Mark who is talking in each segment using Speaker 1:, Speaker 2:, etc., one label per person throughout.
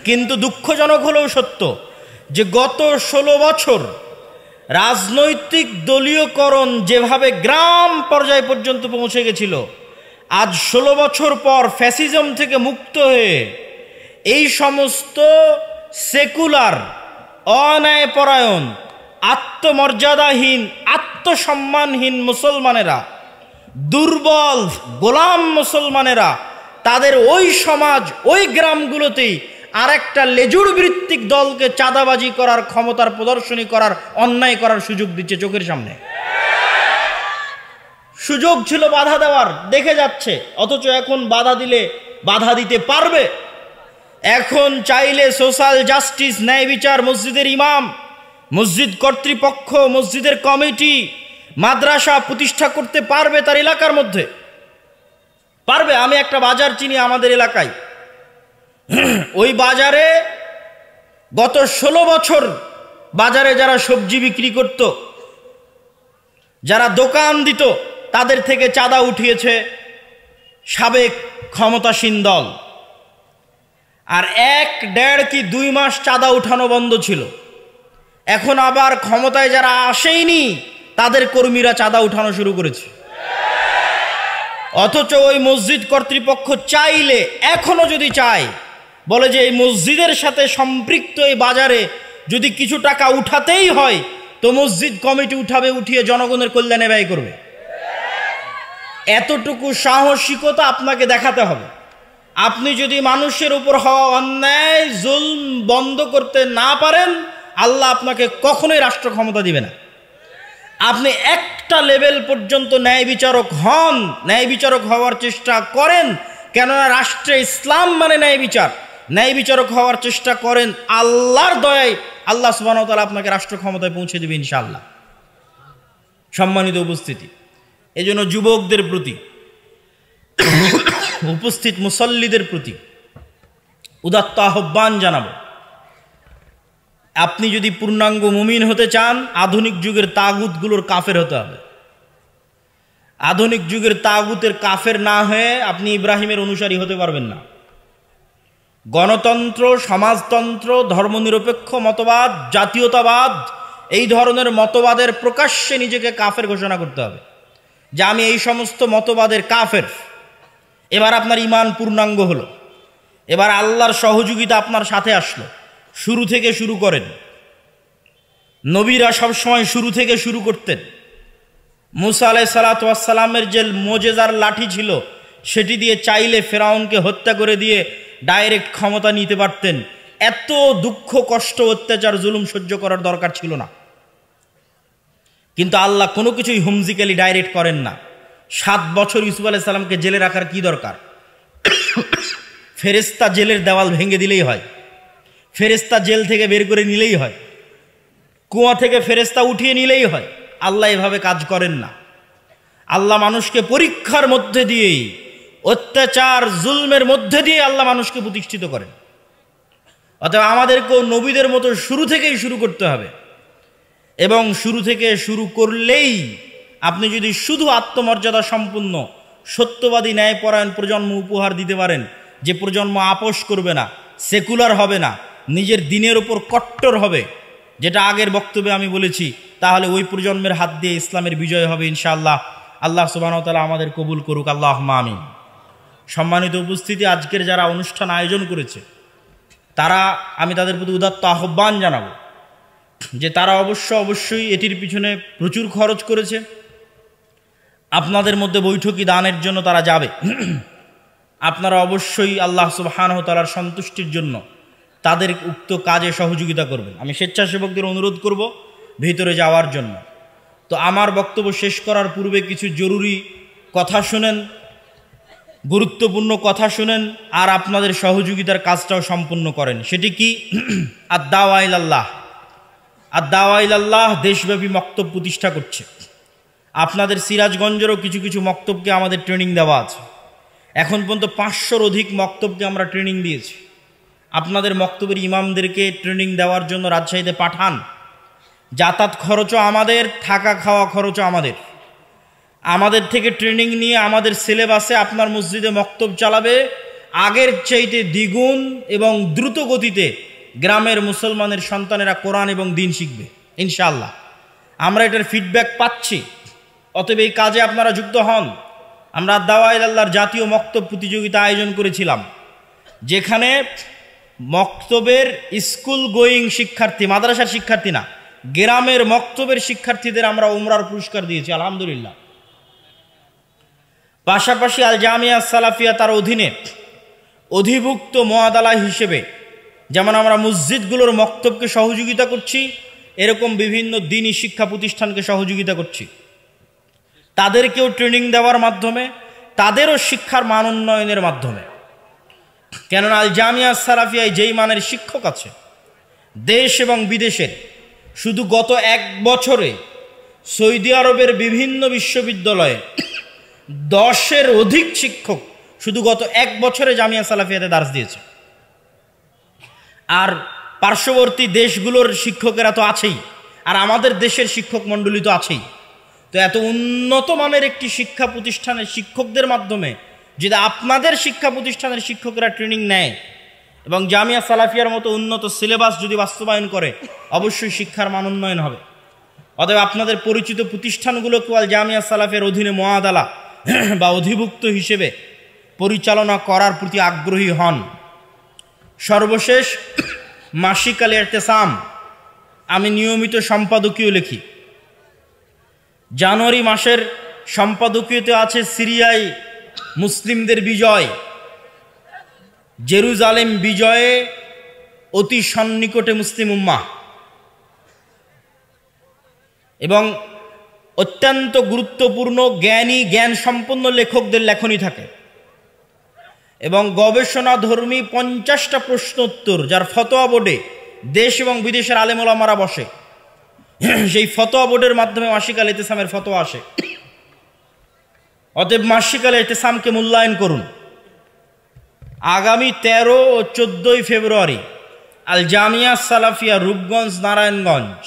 Speaker 1: কিন্তু দুঃখজনক হলেও সত্য যে গত 16 বছর রাজনৈতিক দলীয়করণ যেভাবে গ্রাম পর্যায় পর্যন্ত পৌঁছে গেছিল, আজ 16 বছর পর ফ্যাসিজম থেকে মুক্ত হয়ে এই সমস্ত সেকুলার, অন্যায়পরায়ণ, আত্মমর্যাদাহীন, আত্মসম্মানহীন মুসলমানেরা, দুর্বল গোলাম মুসলমানেরা তাদের ওই সমাজ, ওই গ্রামগুলোতেই আর একটা লেজুর ভিত্তিক দলকে চাঁদাবাজি করার, ক্ষমতার প্রদর্শনী করার, অন্যায় করার সুযোগ দিচ্ছে চোখের সামনে। সুযোগ ছিল বাধা দেওয়ার, দেখে যাচ্ছে, অথচ এখন বাধা দিলে বাধা দিতে পারবে। এখন চাইলে সোশ্যাল জাস্টিস, ন্যায় বিচার, মসজিদের ইমাম, মসজিদ কর্তৃপক্ষ, মসজিদের কমিটি, মাদ্রাসা প্রতিষ্ঠা করতে পারবে তার এলাকার মধ্যে, পারবে। আমি একটা বাজার চিনি আমাদের এলাকায়, ওই বাজারে গত 16 বছর বাজারে যারা সবজি বিক্রি করত, যারা দোকান দিত, তাদের থেকে চাঁদা উঠিয়েছে সাবেক ক্ষমতাসীন দল। আর 1, 1.5 কি 2 মাস চাঁদা উঠানো বন্ধ ছিল। এখন আবার ক্ষমতায় যারা আসেইনি তাদের কর্মীরা চাঁদা উঠানো শুরু করেছে। অথচ ওই মসজিদ কর্তৃপক্ষ চাইলে, এখনো যদি চায়, বলে যে এই মসজিদের সাথে সম্পৃক্ত এই বাজারে যদি কিছু টাকা উঠাতেই হয় তো মসজিদ কমিটি উঠাবে, উঠিয়ে জনগণের কল্যাণে ব্যয় করবে। এতটুকু সাহসিকতা আপনাকে দেখাতে হবে। আপনি যদি মানুষের উপর হওয়া অন্যায়, জুলম বন্ধ করতে না পারেন, আল্লাহ আপনাকে কখনোই রাষ্ট্র ক্ষমতা দিবে না। আপনি একটা লেভেল পর্যন্ত ন্যায় বিচারক হন, ন্যায় বিচারক হওয়ার চেষ্টা করেন, কেননা রাষ্ট্রে ইসলাম মানে ন্যায় বিচার। ন্যায় বিচারক হওয়ার চেষ্টা করেন, আল্লাহর দয়ায় আল্লাহ সুবহানাহু ওয়া তাআলা আপনাকে রাষ্ট্র ক্ষমতায় পৌঁছে দেবে ইনশাআল্লাহ। সম্মানিত উপস্থিতি, এজন্য যুবকদের প্রতি, উপস্থিত মুসল্লিদের প্রতি উদাত্ত আহ্বান জানাবো, আপনি যদি পূর্ণাঙ্গ মুমিন হতে চান, আধুনিক যুগের তাগুতগুলোর কাফের হতে হবে। আধুনিক যুগের তাগুতের কাফের না হয়ে আপনি ইব্রাহিমের অনুসারী হতে পারবেন না। গণতন্ত্র, সমাজতন্ত্র, ধর্মনিরপেক্ষ মতবাদ, জাতীয়তাবাদ, এই ধরনের মতবাদের প্রকাশ্যে নিজেকে কাফের ঘোষণা করতে হবে যে আমি এই সমস্ত মতবাদের কাফের। এবার আপনার ঈমান পূর্ণাঙ্গ হলো, এবার আল্লাহর সহযোগিতা আপনার সাথে আসলো। শুরু থেকে শুরু করেন। নবীরা সবসময় শুরু থেকে শুরু করতেন। মুসা আলাইহিস সালাতু ওয়াস সালামের যে মুজিজার লাঠি ছিল, সেটি দিয়ে চাইলে ফেরাউনকে হত্যা করে দিয়ে ডাইরেক্ট ক্ষমতা নিতে পারতেন। এত দুঃখ, কষ্ট, অত্যাচার, জুলুম সহ্য করার দরকার ছিল না। কিন্তু আল্লাহ কোনো কিছুই হুমজিক্যালি ডাইরেক্ট করেন না। 7 বছর ইউসুফ আলাইহিস সালামকে জেলে রাখার কি দরকার? ফেরেশতা জেলের দেওয়াল ভেঙে দিলেই হয়, ফেরেশতা জেল থেকে বের করে নিলেই হয়, কুয়া থেকে ফেরেশতা উঠিয়ে নিলেই হয়। আল্লাহ এভাবে কাজ করেন না। আল্লাহ মানুষকে পরীক্ষার মধ্যে দিয়েই, অত্যাচার জুলমের মধ্যে দিয়ে আল্লাহ মানুষকে প্রতিষ্ঠিত করেন। অতএব আমাদেরকেও নবীদের মতো শুরু থেকেই শুরু করতে হবে। এবং শুরু থেকে শুরু করলেই আপনি যদি শুধু আত্মমর্যাদা সম্পন্ন, সত্যবাদী, ন্যায়পরায়ণ প্রজন্ম উপহার দিতে পারেন, যে প্রজন্ম আপোষ করবে না, সেকুলার হবে না, নিজের দিনের ওপর কট্টর হবে, যেটা আগের বক্তব্যে আমি বলেছি, তাহলে ওই প্রজন্মের হাত দিয়ে ইসলামের বিজয় হবে ইনশাআল্লাহ। আল্লাহ সুবহানাহু ওয়া তাআলা আমাদের কবুল করুক, আল্লাহুম্মা আমিন। সম্মানিত উপস্থিতি, আজকের যারা অনুষ্ঠান আয়োজন করেছে তারা, আমি তাদের প্রতি উদাত্ত আহ্বান জানাবো যে তারা অবশ্যই এটির পিছনে প্রচুর খরচ করেছে। আপনাদের মধ্যে বৈঠকি দানের জন্য তারা যাবে। আপনারা অবশ্যই আল্লাহ সুবহানাহু ওয়া তাআলার সন্তুষ্টির জন্য তাদের উক্ত কাজে সহযোগিতা করবেন। আমি স্বেচ্ছাসেবকদের অনুরোধ করব ভিতরে যাওয়ার জন্য। তো আমার বক্তব্য শেষ করার পূর্বে কিছু জরুরি কথা শুনেন, গুরুত্বপূর্ণ কথা শুনেন, আর আপনাদের সহযোগিতার কাজটাও সম্পূর্ণ করেন। সেটি কি? আদ-দাওয়া ইলাল্লাহ। আদ-দাওয়া ইলাল্লাহ দেশব্যাপী মক্তব প্রতিষ্ঠা করছে। আপনাদের সিরাজগঞ্জেরও কিছু কিছু মক্তবকে আমাদের ট্রেনিং দেওয়া আছে। এখন পর্যন্ত 500-র অধিক মক্তবকে আমরা ট্রেনিং দিয়েছি। আপনাদের মক্তবের ইমামদেরকে ট্রেনিং দেওয়ার জন্য রাজশাহীতে পাঠান। যাতায়াত খরচও আমাদের, থাকা খাওয়া খরচও আমাদের থেকে ট্রেনিং নিয়ে আমাদের সিলেবাসে আপনার মসজিদে মক্তব চালাবে, আগের চাইতে দ্বিগুণ এবং দ্রুত গতিতে গ্রামের মুসলমানের সন্তানেরা কোরআন এবং দিন শিখবে ইনশাআল্লাহ। আমরা এটার ফিডব্যাক পাচ্ছি। অতএব এই কাজে আপনারা যুক্ত হন। আমরা দাওয়া ইলাল্লাহর জাতীয় মক্তব প্রতিযোগিতা আয়োজন করেছিলাম, যেখানে মক্তবের স্কুল গোয়িং শিক্ষার্থী, মাদ্রাসার শিক্ষার্থী না, গ্রামের মক্তবের শিক্ষার্থীদের আমরা উমরার পুরস্কার দিয়েছি আলহামদুলিল্লাহ। পাশাপাশি আল জামিয়া সালাফিয়া তার অধীনে অধিভুক্ত মুআদালা হিসেবে যেমন আমরা মসজিদগুলোর মক্তবকে সহযোগিতা করছি, এরকম বিভিন্ন দ্বীনি শিক্ষা প্রতিষ্ঠানকে সহযোগিতা করছি, তাদেরকেও ট্রেনিং দেওয়ার মাধ্যমে, তাদেরও শিক্ষার মান উন্নয়নের মাধ্যমে। কেননা আল জামিয়া সালাফিয়ায় যেই মানের শিক্ষক আছে দেশ এবং বিদেশের, শুধু গত 1 বছরে সৌদি আরবের বিভিন্ন বিশ্ববিদ্যালয়ে 10-এর অধিক শিক্ষক শুধু গত 1 বছরে জামিয়া সালাফিয়াতে দার্স দিয়েছে। আর পার্শ্ববর্তী দেশগুলোর শিক্ষকেরা তো আছেই, আর আমাদের দেশের শিক্ষক মণ্ডলী তো আছেই। তো এত উন্নত মানের একটি শিক্ষা প্রতিষ্ঠানের শিক্ষকদের মাধ্যমে যদি আপনাদের শিক্ষা প্রতিষ্ঠানের শিক্ষকরা ট্রেনিং নেয় এবং জামিয়া সালাফিয়ার মতো উন্নত সিলেবাস যদি বাস্তবায়ন করে, অবশ্যই শিক্ষার মান উন্নয়ন হবে। অতএব আপনাদের পরিচিত প্রতিষ্ঠানগুলোকে আল জামিয়া সালাফিয়ার অধীনে মুআদালা বা অধিভুক্ত হিসেবে পরিচালনা করার প্রতি আগ্রহী হন। সর্বশেষ মাসিক আল ইরতিসাম আমি নিয়মিত সম্পাদকীয় লিখি। জানুয়ারি মাসের সম্পাদকীয়তে আছে সিরিয়ায় মুসলিমদের বিজয়, জেরুজালেম বিজয়ে অতি সন্নিকটে মুসলিম উম্মাহ, এবং অত্যন্ত গুরুত্বপূর্ণ জ্ঞানী জ্ঞান সম্পন্ন লেখকদের লেখনী থাকে, এবং গবেষণাধর্মী 50টা প্রশ্ন উত্তর যার ফতোয়া বোর্ডে দেশ এবং বিদেশের আলেম ওলামারা বসে, সেই ফতোয়া বোর্ডের মাধ্যমে মাসিক আল ইরতিসামের ফতোয়া আসে। অতএব মাসিক আল ইরতিসামকে মূল্যায়ন করুন। আগামী 13 ও 14 ফেব্রুয়ারি আল জামিয়া সালাফিয়া রূপগঞ্জ নারায়ণগঞ্জ,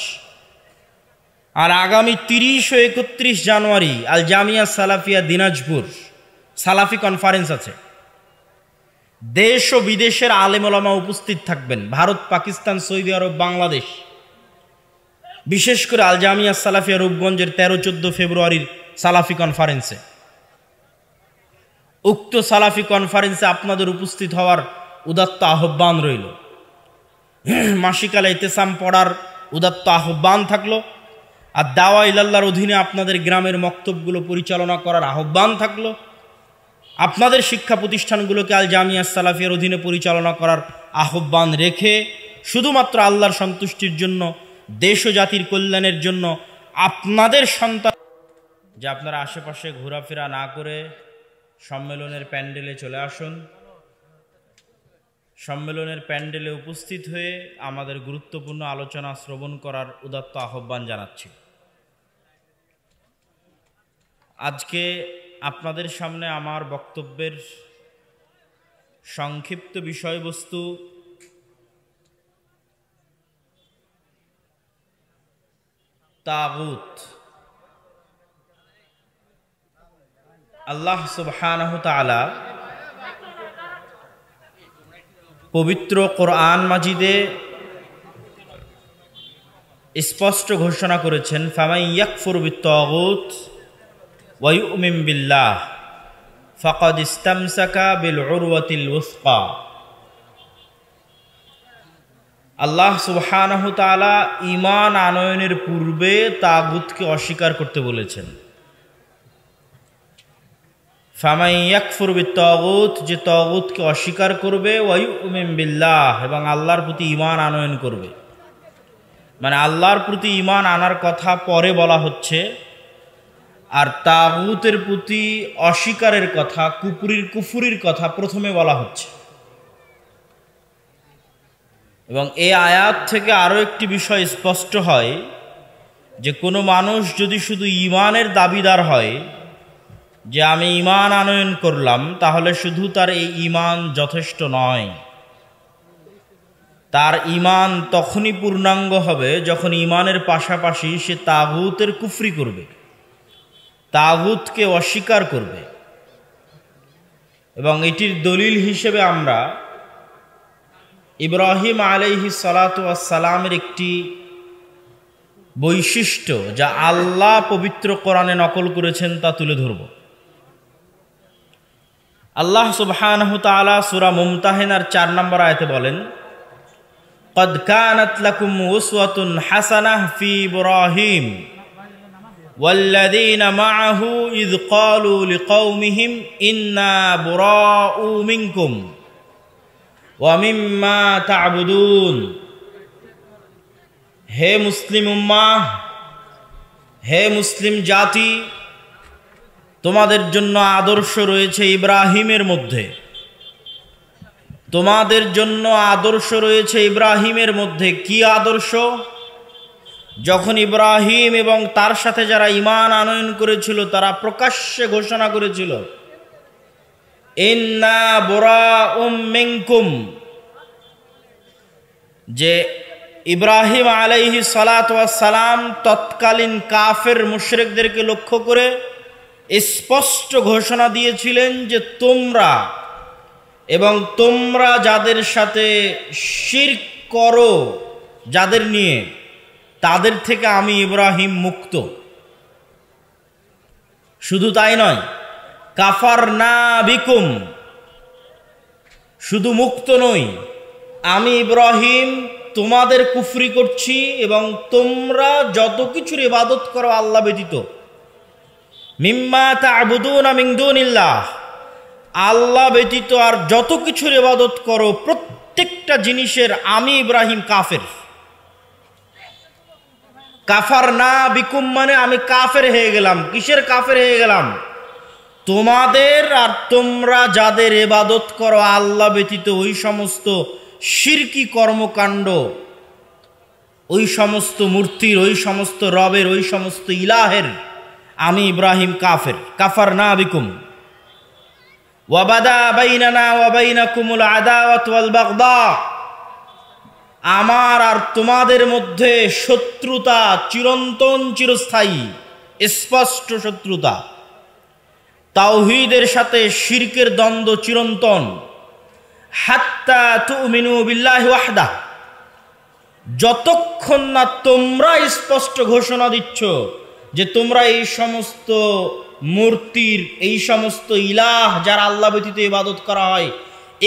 Speaker 1: আর আগামী 30 ও 31 জানুয়ারি আল জামিয়া সালাফিয়া দিনাজপুর সালাফি কনফারেন্স আছে। দেশ ও বিদেশের আলেম ওলামা উপস্থিত থাকবেন, ভারত, পাকিস্তান, সৌদি আরব, বাংলাদেশ। বিশেষ করে আল জামিয়া সালাফিয়া রূপগঞ্জের 13-14 ফেব্রুয়ারির সালাফি কনফারেন্সে, উক্ত সালাফি কনফারেন্সে আপনাদের উপস্থিত হওয়ার উদাত্ত আহ্বান রইল। মাসিক আল ইরতিসাম পড়ার উদাত্ত আহ্বান থাকলো, আর দাওয়া ইলাল্লাহর অধীনে আপনাদের গ্রামের মক্তবগুলো পরিচালনা করার আহ্বান থাকলো। আপনাদের শিক্ষা প্রতিষ্ঠানগুলোকে আল জামিয়া সালাফিয়ার অধীনে পরিচালনা করার আহ্বান রেখে শুধুমাত্র আল্লাহর সন্তুষ্টির জন্য, দেশ ও জাতির কল্যাণের জন্য আপনাদের সন্তান, যে আপনারা আশেপাশে ঘোরাফেরা না করে সম্মেলনের প্যান্ডেলে চলে আসুন। সম্মেলনের প্যান্ডেলে উপস্থিত হয়ে আমাদের গুরুত্বপূর্ণ আলোচনা শ্রবণ করার উদাত্ত আহ্বান জানাচ্ছি। আজকে আপনাদের সামনে আমার বক্তব্যের সংক্ষিপ্ত বিষয়বস্তু তাগুত। আল্লাহ সুবহানাহু তাআলা পবিত্র কোরআন মাজিদে স্পষ্ট ঘোষণা করেছেন, ফামান ইয়াকফুর বিত-তাগুত ওয়া ইউমিন বিল্লাহ ফাকাদ ইসতামসাকা বিল উরওয়াতিল ওয়াসকা। আল্লাহ সুবহানাহু তাআলা ঈমান আনয়নের পূর্বে তাগুতকে অস্বীকার করতে বলেছেন। ফামান ইয়াকফুর বিত-তাগুত, যে তাগুতকে অস্বীকার করবে, ওয়া ইউমিন বিল্লাহ, এবং আল্লাহর প্রতি ঈমান আনয়ন করবে। মানে আল্লাহর প্রতি ঈমান আনার কথা পরে বলা হচ্ছে, আর তাগুতের প্রতি অস্বীকারের কথা, কুফরির কথা প্রথমে বলা হচ্ছে। এবং এই আয়াত থেকে আরও একটি বিষয় স্পষ্ট হয় যে কোনো মানুষ যদি শুধু ঈমানের দাবিদার হয়, যে আমি ঈমান আনয়ন করলাম, তাহলে শুধু তার এই ঈমান যথেষ্ট নয়। তার ঈমান তখনই পূর্ণাঙ্গ হবে যখন ঈমানের পাশাপাশি সে তাগুতের কুফরি করবে, তাগুতকে অস্বীকার করবে। এবং এটির দলিল হিসেবে আমরা ইব্রাহিম আলাইহিস সালাতু ওয়াস সালামের একটি বৈশিষ্ট্য যা আল্লাহ পবিত্র কোরআনে নকল করেছেন তা তুলে ধরব। আল্লাহ সুবহানাহু ওয়া তাআলা সূরা মুমতাহিনার 4 নম্বর আয়াতে বলেন, قد كانت لكم أسوة حسنة في إبراهيم والذين معه إذ قالوا لقومهم إنا براء منكم ومما تعبدون। হে মুসলিম উম্মাহ, হে মুসলিম জাতি, তোমাদের জন্য আদর্শ রয়েছে ইব্রাহিমের মধ্যে, তোমাদের জন্য আদর্শ রয়েছে ইব্রাহিমের মধ্যে। কি আদর্শ? যখন ইব্রাহিম এবং তার সাথে যারা ঈমান আনয়ন করেছিল তারা প্রকাশ্যে ঘোষণা করেছিল, ইন্না বুরাউম মিনকুম, যে ইব্রাহিম আলাইহিস সালাতু ওয়াস সালাম তৎকালীন কাফের মুশরিকদেরকে লক্ষ্য করে স্পষ্ট ঘোষণা দিয়েছিলেন যে তোমরা এবং তোমরা যাদের সাথে শিরক করো, যাদের নিয়ে, তাদের থেকে আমি ইব্রাহিম মুক্ত। শুধু তাই নয়, কাফারনা বিকুম, শুধু মুক্ত নই, আমি ইব্রাহিম তোমাদের কুফরি করছি এবং তোমরা যত কিছুর ইবাদত করো আল্লাহ ব্যতীত, মিম্মা তা'বুদুনা মিন দুনিল্লাহ, আল্লাহ ব্যতীত আর যত কিছুর ইবাদত করো প্রত্যেকটা জিনিসের আমি ইব্রাহিম কাফের। কাফারনা বিকুম মানে আমি কাফের হয়ে গেলাম। কিসের কাফের হয়ে গেলাম? তোমাদের আর তোমরা যাদের ইবাদত করো আল্লাহ ব্যতীত ওই সমস্ত শিরকি কর্মকাণ্ড, ওই সমস্ত মূর্তির, ওই সমস্ত রবের, ওই সমস্ত ইলাহের আমি ইব্রাহিম কাফের। কাফারনা বিকুম ওয়াবাদা বাইনানা ওয়া বাইনাকুমুল আদাওয়াতু ওয়াল বাগদা, আমার আর তোমাদের মধ্যে শত্রুতা চিরন্তন, চিরস্থায়ী, স্পষ্ট শত্রুতা। তাওহীদের সাথে শিরকের দ্বন্দ্ব চিরন্তন। হাত্তা তুমিনু বিল্লাহি ওয়াহদা, যতক্ষণ না তোমরা স্পষ্ট ঘোষণা দিচ্ছ যে তোমরা এই সমস্ত মূর্তির, এই সমস্ত ইলাহ যারা আল্লাহ ব্যতীত ইবাদত করা হয়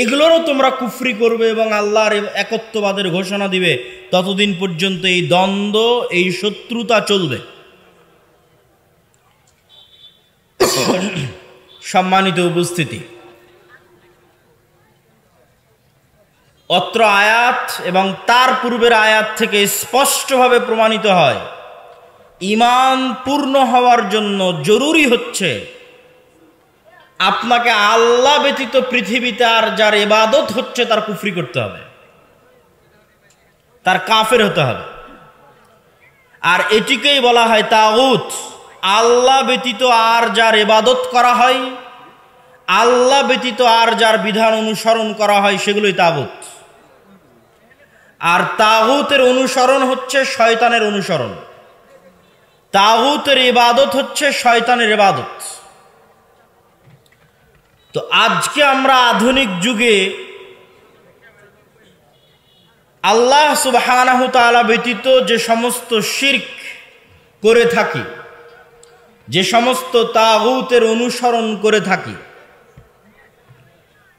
Speaker 1: এগুলোরও তোমরা কুফরি করবে এবং আল্লাহর একত্ববাদের ঘোষণা দিবে, ততদিন পর্যন্ত এই দ্বন্দ্ব, এই শত্রুতা চলবে। সম্মানিত উপস্থিতি, অত্র আয়াত এবং তার পূর্বের আয়াত থেকে স্পষ্টভাবে প্রমাণিত হয় ঈমান পূর্ণ হওয়ার জন্য জরুরি হচ্ছে আপনাকে আল্লাহ ব্যতীত পৃথিবীতে আর যার ইবাদত হচ্ছে তার কুফরি করতে হবে, তার কাফের হতে হবে। আর এটিকেই বলা হয় তাগুত। আল্লাহ ব্যতীত আর যার ইবাদত করা হয়, আল্লাহ ব্যতীত আর যার বিধান অনুসরণ করা হয় সেগুলোই তাগুত। আর তাগুতের অনুসরণ হচ্ছে শয়তানের অনুসরণ, তাগুতের ইবাদত হচ্ছে শয়তানের ইবাদত। তো আজকে আমরা আধুনিক যুগে আল্লাহ সুবহানাহু তাআলা ব্যতীত যে সমস্ত শিরক করে থাকি, যে সমস্ত তাগুতের অনুসরণ করে থাকি,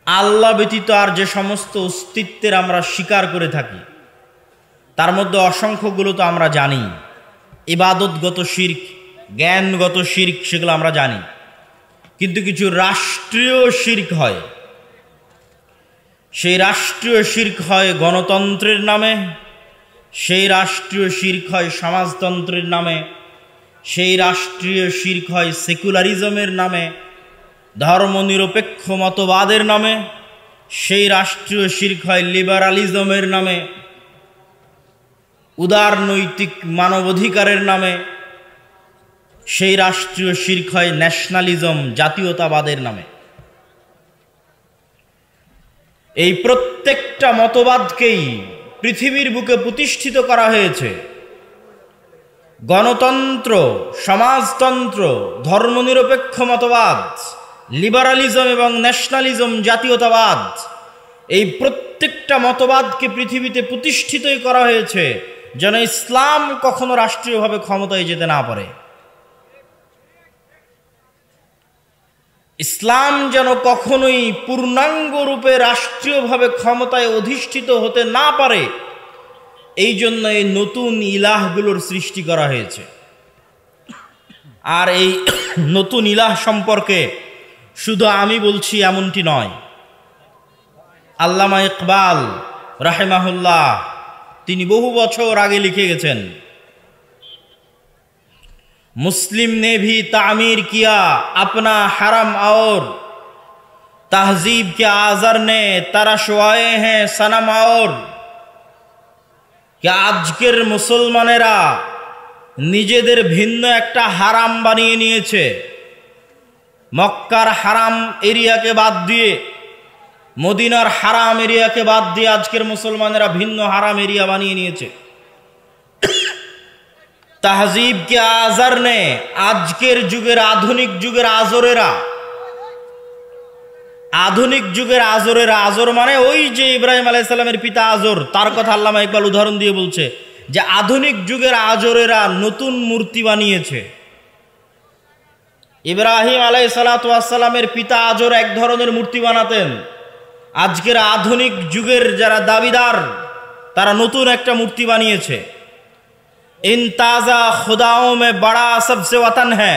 Speaker 1: আল্লাহ ব্যতীত আর যে সমস্ত অস্তিত্বের আমরা স্বীকার করে থাকি, তার মধ্যে অসংখ্যগুলো তো আমরা জানি। ইবাদতগত শিরক, জ্ঞানগত শিরক, সেগুলো আমরা জানি। কিন্তু কিছু রাষ্ট্রীয় শিরক হয়। সেই রাষ্ট্রীয় শিরক হয় গণতন্ত্রের নামে, সেই রাষ্ট্রীয় শিরক হয় সমাজতন্ত্রের নামে, সেই রাষ্ট্রীয় শিরক হয় সেকুলারিজমের নামে, ধর্মনিরপেক্ষ মতবাদের নামে, সেই রাষ্ট্রীয় শিরক হয় লিবারালিজমের নামে, উদার নৈতিক মানবাধিকারের নামে, সেই রাষ্ট্রীয় শিরক হয় ন্যাশনালিজম, জাতীয়তাবাদের নামে। এই প্রত্যেকটা মতবাদকেই পৃথিবীর বুকে প্রতিষ্ঠিত করা হয়েছে। গণতন্ত্র, সমাজতন্ত্র, ধর্মনিরপেক্ষ মতবাদ, লিবারালিজম এবং ন্যাশনালিজম, জাতীয়তাবাদ, এই প্রত্যেকটা মতবাদকে পৃথিবীতে প্রতিষ্ঠিতই করা হয়েছে যেন ইসলাম কখনো রাষ্ট্রীয়ভাবে ক্ষমতায় যেতে না পারে। ইসলাম যেন কখনোই পূর্ণাঙ্গ রূপে রাষ্ট্রীয়ভাবে ক্ষমতায় অধিষ্ঠিত হতে না পারে, এই জন্য এই নতুন ইলাহগুলোর সৃষ্টি করা হয়েছে। আর এই নতুন ইলাহ সম্পর্কে শুধু আমি বলছি এমনটি নয়, আল্লামা ইকবাল রাহিমাহুল্লাহ তিনি বহু বছর আগে লিখে গেছেন, मुस्लिम ने भी तामीर किया अपना हरम और तहजीब के आज़र ने तरशवाए हैं सनम और क्या আজকের মুসলমানেরা নিজেদের ভিন্ন একটা হারাম বানিয়ে নিয়েছে। মক্কার হারাম এরিয়াকে বাদ দিয়ে, মদিনার হারাম এরিয়াকে বাদ দিয়ে আজকের মুসলমানেরা ভিন্ন হারাম এরিয়া বানিয়ে নিয়েছে। তাহজিব কে আজর নে, আজকের যুগের আধুনিক যুগের আজরেরা, আধুনিক যুগের আজরেরা, আজর মানে ওই যে ইব্রাহিম আলাইহিস সালামের পিতা আজর, তার কথা আল্লামা ইকবাল উদাহরণ দিয়ে বলছে যে আধুনিক যুগের আজরেরা নতুন মূর্তি বানিয়েছে। ইব্রাহিম আলাইহিস সালামের পিতা আজর এক ধরনের মূর্তি বানাতেন, আজকের আধুনিক যুগের যারা দাবিদার তারা নতুন একটা মূর্তি বানিয়েছে। इन ताज़ा खुदाओं में बड़ा सबसे वतन है,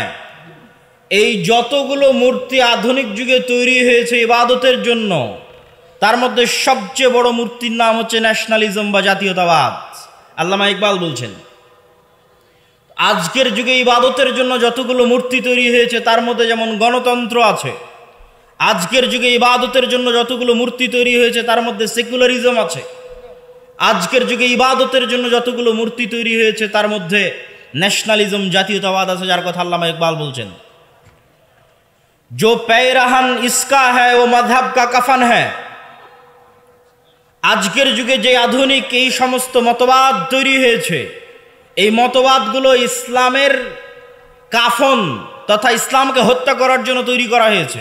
Speaker 1: এই যতগুলো মূর্তি আধুনিক যুগে তৈরি হয়েছে ইবাদতের জন্য, তার মধ্যে সবচেয়ে বড় মূর্তির নাম হচ্ছে ন্যাশনালিজম বা জাতীয়তাবাদ। আল্লামা ইকবাল বলছেন আজকের যুগে ইবাদতের জন্য যতগুলো মূর্তি তৈরি হয়েছে তার মধ্যে যেমন গণতন্ত্র আছে, আজকের যুগে ইবাদতের জন্য যতগুলো মূর্তি তৈরি হয়েছে তার মধ্যে সেকুলারিজম আছে, আজকের যুগে ইবাদতের জন্য যতগুলো মূর্তি তৈরি হয়েছে তার মধ্যে ন্যাশনালিজম জাতীয়তাবাদ আছে, যার কথা আল্লামা ইকবাল বলছেন जो पैरहन इसका है वो मजहब का कफन है। আজকের যুগে যে আধুনিক এই সমস্ত মতবাদ তৈরি হয়েছে, এই মতবাদগুলো ইসলামের কাফন তথা ইসলামকে হত্যা করার জন্য তৈরি করা হয়েছে।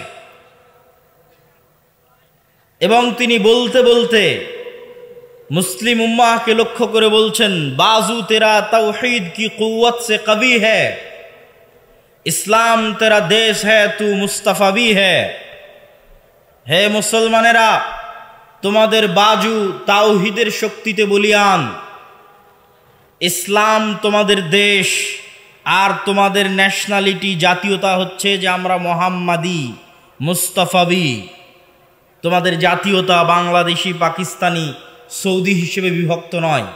Speaker 1: এবং তিনি বলতে বলতে মুসলিম উম্মাহকে লক্ষ্য করে বলছেন, বাজু তেরা তাওহীদ কি কুওয়াত সে কবি হ্যায়, ইসলাম তেরা দেশ হ্যায় তু মুস্তাফা ভি হ্যায়। হে মুসলমানেরা, তোমাদের বাজু তাওহীদের শক্তিতে বলিয়ান, ইসলাম তোমাদের দেশ, আর তোমাদের ন্যাশনালিটি জাতীয়তা হচ্ছে যে আমরা মোহাম্মদী মুস্তাফাবি। তোমাদের জাতীয়তা বাংলাদেশি, পাকিস্তানি, সৌদি হিসেবে বিভক্ত নয়।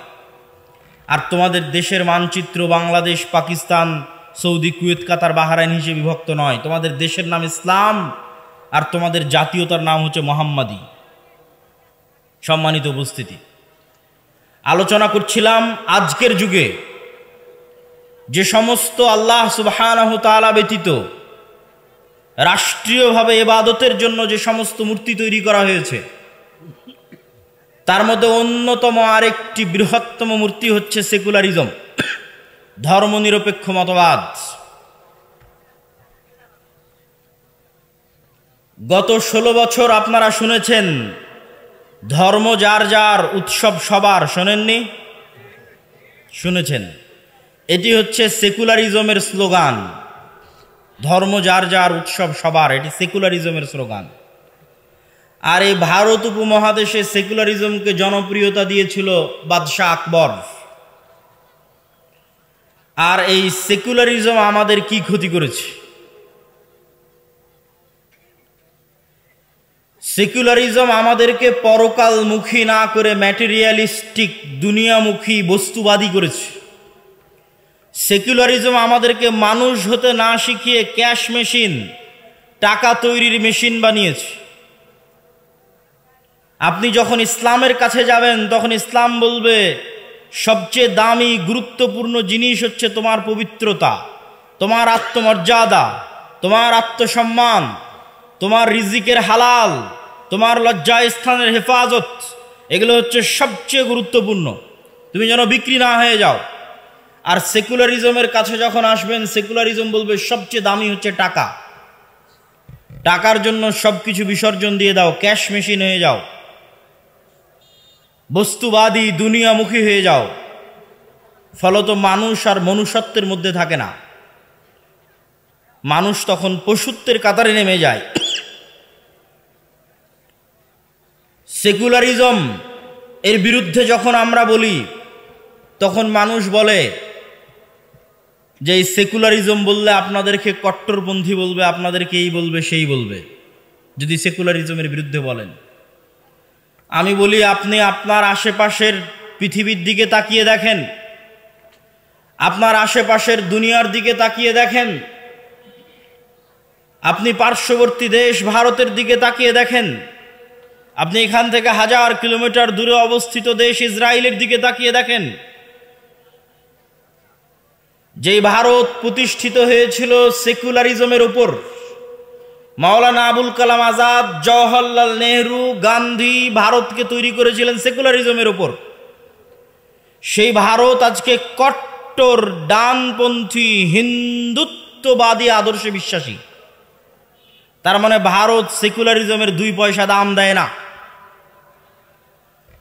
Speaker 1: আর তোমাদের দেশের মানচিত্র বাংলাদেশ, পাকিস্তান, সৌদি, কুয়েত, কাতার, বাহরাইন হিসেবে বিভক্ত নয়। তোমাদের দেশের নাম ইসলাম আর তোমাদের জাতীয়তার নাম হচ্ছে মোহাম্মদী। সম্মানিত উপস্থিতি, আলোচনা করছিলাম আজকের যুগে যে সমস্ত আল্লাহ সুবহানাহু তাআলা ব্যতীত রাষ্ট্রীয়ভাবে ইবাদতের জন্য যে সমস্ত মূর্তি তৈরি করা হয়েছে, তার মধ্যে অন্যতম আরেকটি বৃহত্তম মূর্তি হচ্ছে সেকুলারিজম, ধর্মনিরপেক্ষ মতবাদ। গত 16 বছর আপনারা শুনেছেন ধর্ম যার যার উৎসব সবার, শোনেননি? শুনেছেন। এটি হচ্ছে সেকুলারিজমের স্লোগান, ধর্ম যার যার উৎসব সবার, এটি সেকুলারিজমের স্লোগান। আর এই ভারত উপমহাদেশে সেকুলারিজমকে জনপ্রিয়তা দিয়েছিল বাদশাহ আকবর। আর এই সেকুলারিজম আমাদের কি ক্ষতি করেছে? সেকুলারিজম আমাদেরকে পরকালমুখী না করে ম্যাটেরিয়ালিস্টিক, দুনিয়ামুখী, বস্তুবাদী করেছে। সেকুলারিজম আমাদেরকে মানুষ হতে না শিখিয়ে ক্যাশ মেশিন, টাকা তৈরির মেশিন বানিয়েছে। আপনি যখন ইসলামের কাছে যাবেন তখন ইসলাম বলবে সবচেয়ে দামি গুরুত্বপূর্ণ জিনিস হচ্ছে তোমার পবিত্রতা, তোমার আত্মমর্যাদা, তোমার আত্মসম্মান, তোমার রিজিকের হালাল, তোমার লজ্জাস্থানের হেফাজত, এগুলো হচ্ছে সবচেয়ে গুরুত্বপূর্ণ, তুমি যেন বিক্রি না হয়ে যাও। আর সেকুলারিজমের কাছে যখন আসবেন, সেকুলারিজম বলবে সবচেয়ে দামি হচ্ছে টাকা, টাকার জন্য সব কিছু বিসর্জন দিয়ে দাও, ক্যাশ মেশিন হয়ে যাও, বস্তুবাদী দুনিয়ামুখী হয়ে যাও, ফলত মানুষ আর মনুষ্যত্বের মধ্যে থাকে না। মানুষ তখন পশুত্বের কাতারে নেমে যায়। সেকুলারিজম এর বিরুদ্ধে যখন আমরা বলি, তখন মানুষ বলে যে এই সেকুলারিজম বললে আপনাদেরকে কট্টরপন্থী বলবে, আপনাদেরকে এই বলবে সেই বলবে যদি সেকুলারিজমের বিরুদ্ধে বলেন। আমি বলি, আপনি আপনার আশেপাশের পৃথিবীর দিকে তাকিয়ে দেখেন, আপনার আশেপাশের দুনিয়ার দিকে তাকিয়ে দেখেন, আপনি পার্শ্ববর্তী দেশ ভারতের দিকে তাকিয়ে দেখেন, আপনি এখান থেকে 1000 কিলোমিটার দূরে অবস্থিত দেশ ইসরায়েলের দিকে তাকিয়ে দেখেন। যেই ভারত প্রতিষ্ঠিত হয়েছিল সেকুলারিজমের উপর, মাওলানা আবুল কালাম আজাদ, জওহরলাল নেহরু, গান্ধী ভারতকে তৈরি করেছিলেন সেকুলারিজমের উপর। সেই ভারত আজকে কট্টর ডানপন্থী হিন্দুত্ববাদী আদর্শে বিশ্বাসী। তার মানে ভারত সেকুলারিজমের 2 পয়সা দাম দেয় না।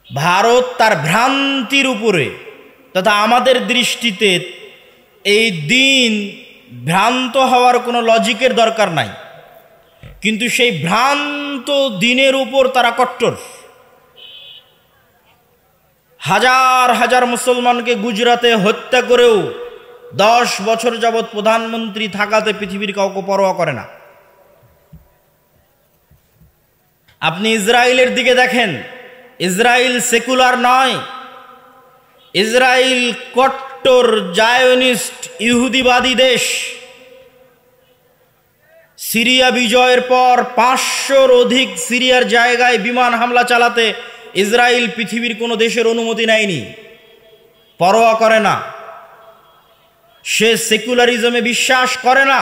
Speaker 1: ভারত তার ভ্রান্তির উপরে, তথা আমাদের দৃষ্টিতে এই দিন ভ্রান্ত হওয়ার কোনো লজিকের দরকার নাই, কিন্তু সেই ভ্রান্ত দিনের উপর তারা কট্টর। হাজার হাজার মুসলমানকে গুজরাতে হত্যা করেও 10 বছর যাবৎ প্রধানমন্ত্রী থাকাতে পৃথিবীর কাউকে পরোয়া করে না। আপনি ইসরায়েলের দিকে দেখেন, ইসরায়েল সেকুলার নয়, ইসরায়েল কট্টর জায়নিস্ট ইহুদিবাদী দেশ। সিরিয়া বিজয়ের পর 500-র অধিক সিরিয়ার জায়গায় বিমান হামলা চালাতে ইসরায়েল পৃথিবীর কোনো দেশের অনুমতি নেয়নি, পরোয়া করে না। সে সেকুলারিজমে বিশ্বাস করে না,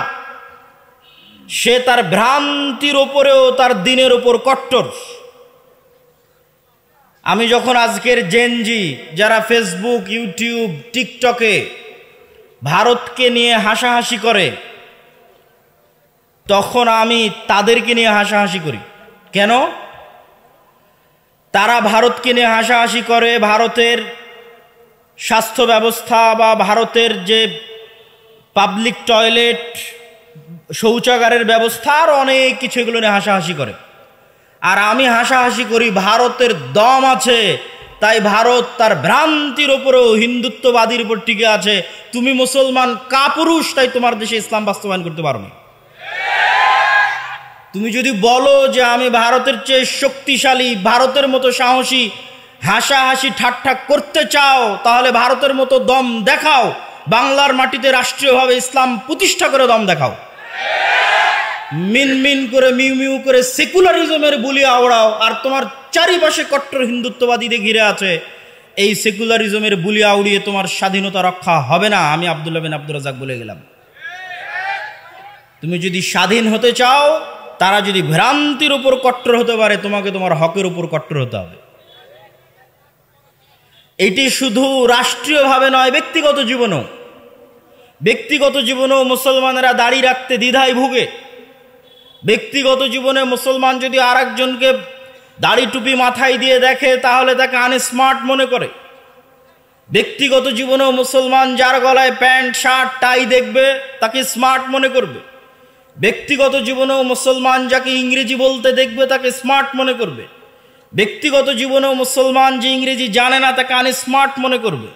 Speaker 1: সে তার ভ্রান্তির ওপরেও তার দিনের ওপর কট্টর। আমি যখন আজকের জেনজি যারা ফেসবুক, ইউটিউব, টিকটকে ভারতকে নিয়ে হাসাহাসি করে, তখন আমি তাদেরকে নিয়ে হাসাহাসি করি। কেন? তারা ভারতকে নিয়ে হাসাহাসি করে ভারতের স্বাস্থ্য ব্যবস্থা বা ভারতের যে পাবলিক টয়লেট, শৌচাগারের ব্যবস্থা আর অনেক কিছু, এগুলো নিয়ে হাসাহাসি করে। আর আমি হাসাহাসি করি ভারতের দম আছে, তাই ভারত তার ভ্রান্তির ওপরেও হিন্দুত্ববাদীর উপর টিকে আছে। তুমি মুসলমান কাপুরুষ, তাই তোমার দেশে ইসলাম বাস্তবায়ন করতে পারো না। তুমি যদি বলো যে আমি ভারতের চেয়ে শক্তিশালী, ভারতের মতো সাহসী, হাসাহাসি ঠাট্টা করতে চাও, তাহলে ভারতের মতো দম দেখাও, বাংলার মাটিতে রাষ্ট্রীয়ভাবে ইসলাম প্রতিষ্ঠা করে দম দেখাও। মিন মিন করে, মিউ মিউ করে সেকুলারিজমের বুলি আওড়াও, আর তোমার চারিপাশে কট্টর হিন্দুত্ববাদীদের ঘিরে আছে। এই সেকুলারিজমের বুলি আউড়িয়ে তোমার স্বাধীনতা রক্ষা হবে না। আমি আব্দুল্লাহ বিন আব্দুর রাজ্জাক বলে গেলাম। তুমি যদি স্বাধীন হতে চাও, তারা যদি ভ্রান্তির উপর কট্টর হতে পারে, তোমাকে তোমার হকের উপর কট্টর হতে হবে। এটি শুধু রাষ্ট্রীয়ভাবে নয়, ব্যক্তিগত জীবনেও। ব্যক্তিগত জীবনেও মুসলমানেরা দাড়ি রাখতে দ্বিধায় ভুগে। ব্যক্তিগত জীবনে মুসলমান যদি আর একজনকে দাড়ি টুপি মাথায় দিয়ে দেখে, তাহলে তাকে আনস্মার্ট মনে করে। ব্যক্তিগত জীবনেও মুসলমান যার গলায় প্যান্ট, শার্ট, টাই দেখবে, তাকে স্মার্ট মনে করবে। ব্যক্তিগত জীবনেও মুসলমান যাকে ইংরেজি বলতে দেখবে, তাকে স্মার্ট মনে করবে। ব্যক্তিগত জীবনেও মুসলমান যে ইংরেজি জানে না, তাকে আনস্মার্ট মনে করবে।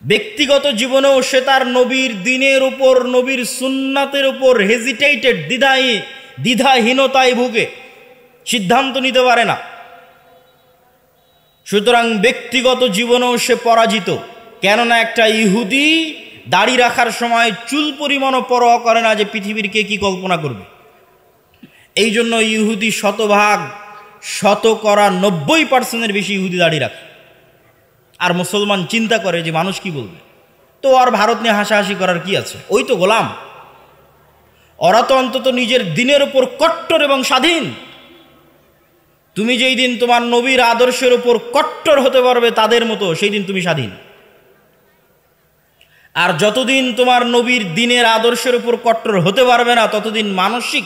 Speaker 1: ব্যক্তিগত জীবনেও সে তার নবীর দিনের উপর, নবীর সুন্নাতের উপর হেজিটেটেড, দ্বিধাহীনতায় ভুগে, সিদ্ধান্ত নিতে পারে না। সুতরাং ব্যক্তিগত জীবনেও সে পরাজিত। কেননা একটা ইহুদি দাড়ি রাখার সময় চুল পরিমাণও পরোয়া করে না যে পৃথিবীর কে কি কল্পনা করবে। এই জন্য ইহুদি শতকরা 90% বেশি ইহুদি দাড়ি রাখে। আর মুসলমান চিন্তা করে যে মানুষ কি বলবে, তো আর ভারত নিয়ে হাসাহাসি করার কি আছে, ওই তো গোলাম। ওরা তো অন্তত নিজের দিনের উপর কট্টর এবং স্বাধীন। তুমি যেই দিন তোমার নবীর আদর্শের উপর কট্টর হতে পারবে তাদের মতো, সেই দিন তুমি স্বাধীন। আর যতদিন তোমার নবীর দিনের আদর্শের উপর কট্টর হতে পারবে না, ততদিন মানসিক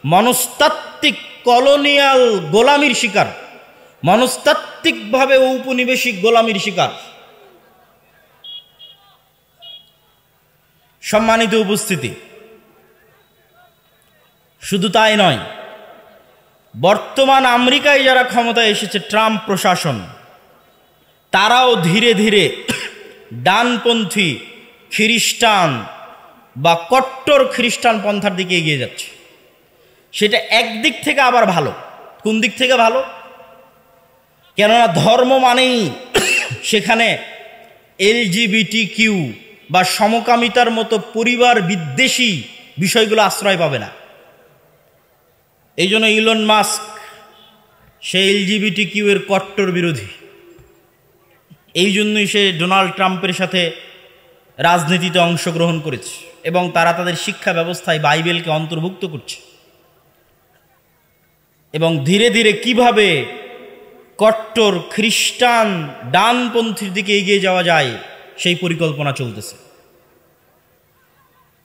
Speaker 1: মনস্তাত্ত্বিক কলোনিয়াল গোলামির শিকার, মনস্তাত্ত্বিকভাবে ঔপনিবেশিক গোলামির শিকার। সম্মানিত উপস্থিতি, শুধু তাই নয়, বর্তমান আমেরিকায় যারা ক্ষমতায় এসেছে, ট্রাম্প প্রশাসন, তারাও ধীরে ধীরে ডানপন্থী খ্রিস্টান বা কট্টর খ্রিস্টান পন্থার দিকে এগিয়ে যাচ্ছে। সেটা একদিক থেকে আবার ভালো। কোন দিক থেকে ভালো? কেননা ধর্ম মানেই সেখানে LGBT বা সমকামিতার মতো পরিবার বিদ্বেষী বিষয়গুলো আশ্রয় পাবে না। এই জন্য ইলন মাস্ক সে LGBT এর কট্টর বিরোধী। এই জন্যই সে ডোনাল্ড ট্রাম্পের সাথে রাজনীতিতে অংশগ্রহণ করেছে এবং তারা তাদের শিক্ষা ব্যবস্থায় বাইবেলকে অন্তর্ভুক্ত করছে। এবং ধীরে ধীরে কিভাবে কট্টর খ্রিস্টান ডানপন্থীর দিকে এগিয়ে যাওয়া যায় সেই পরিকল্পনা চলতেছে।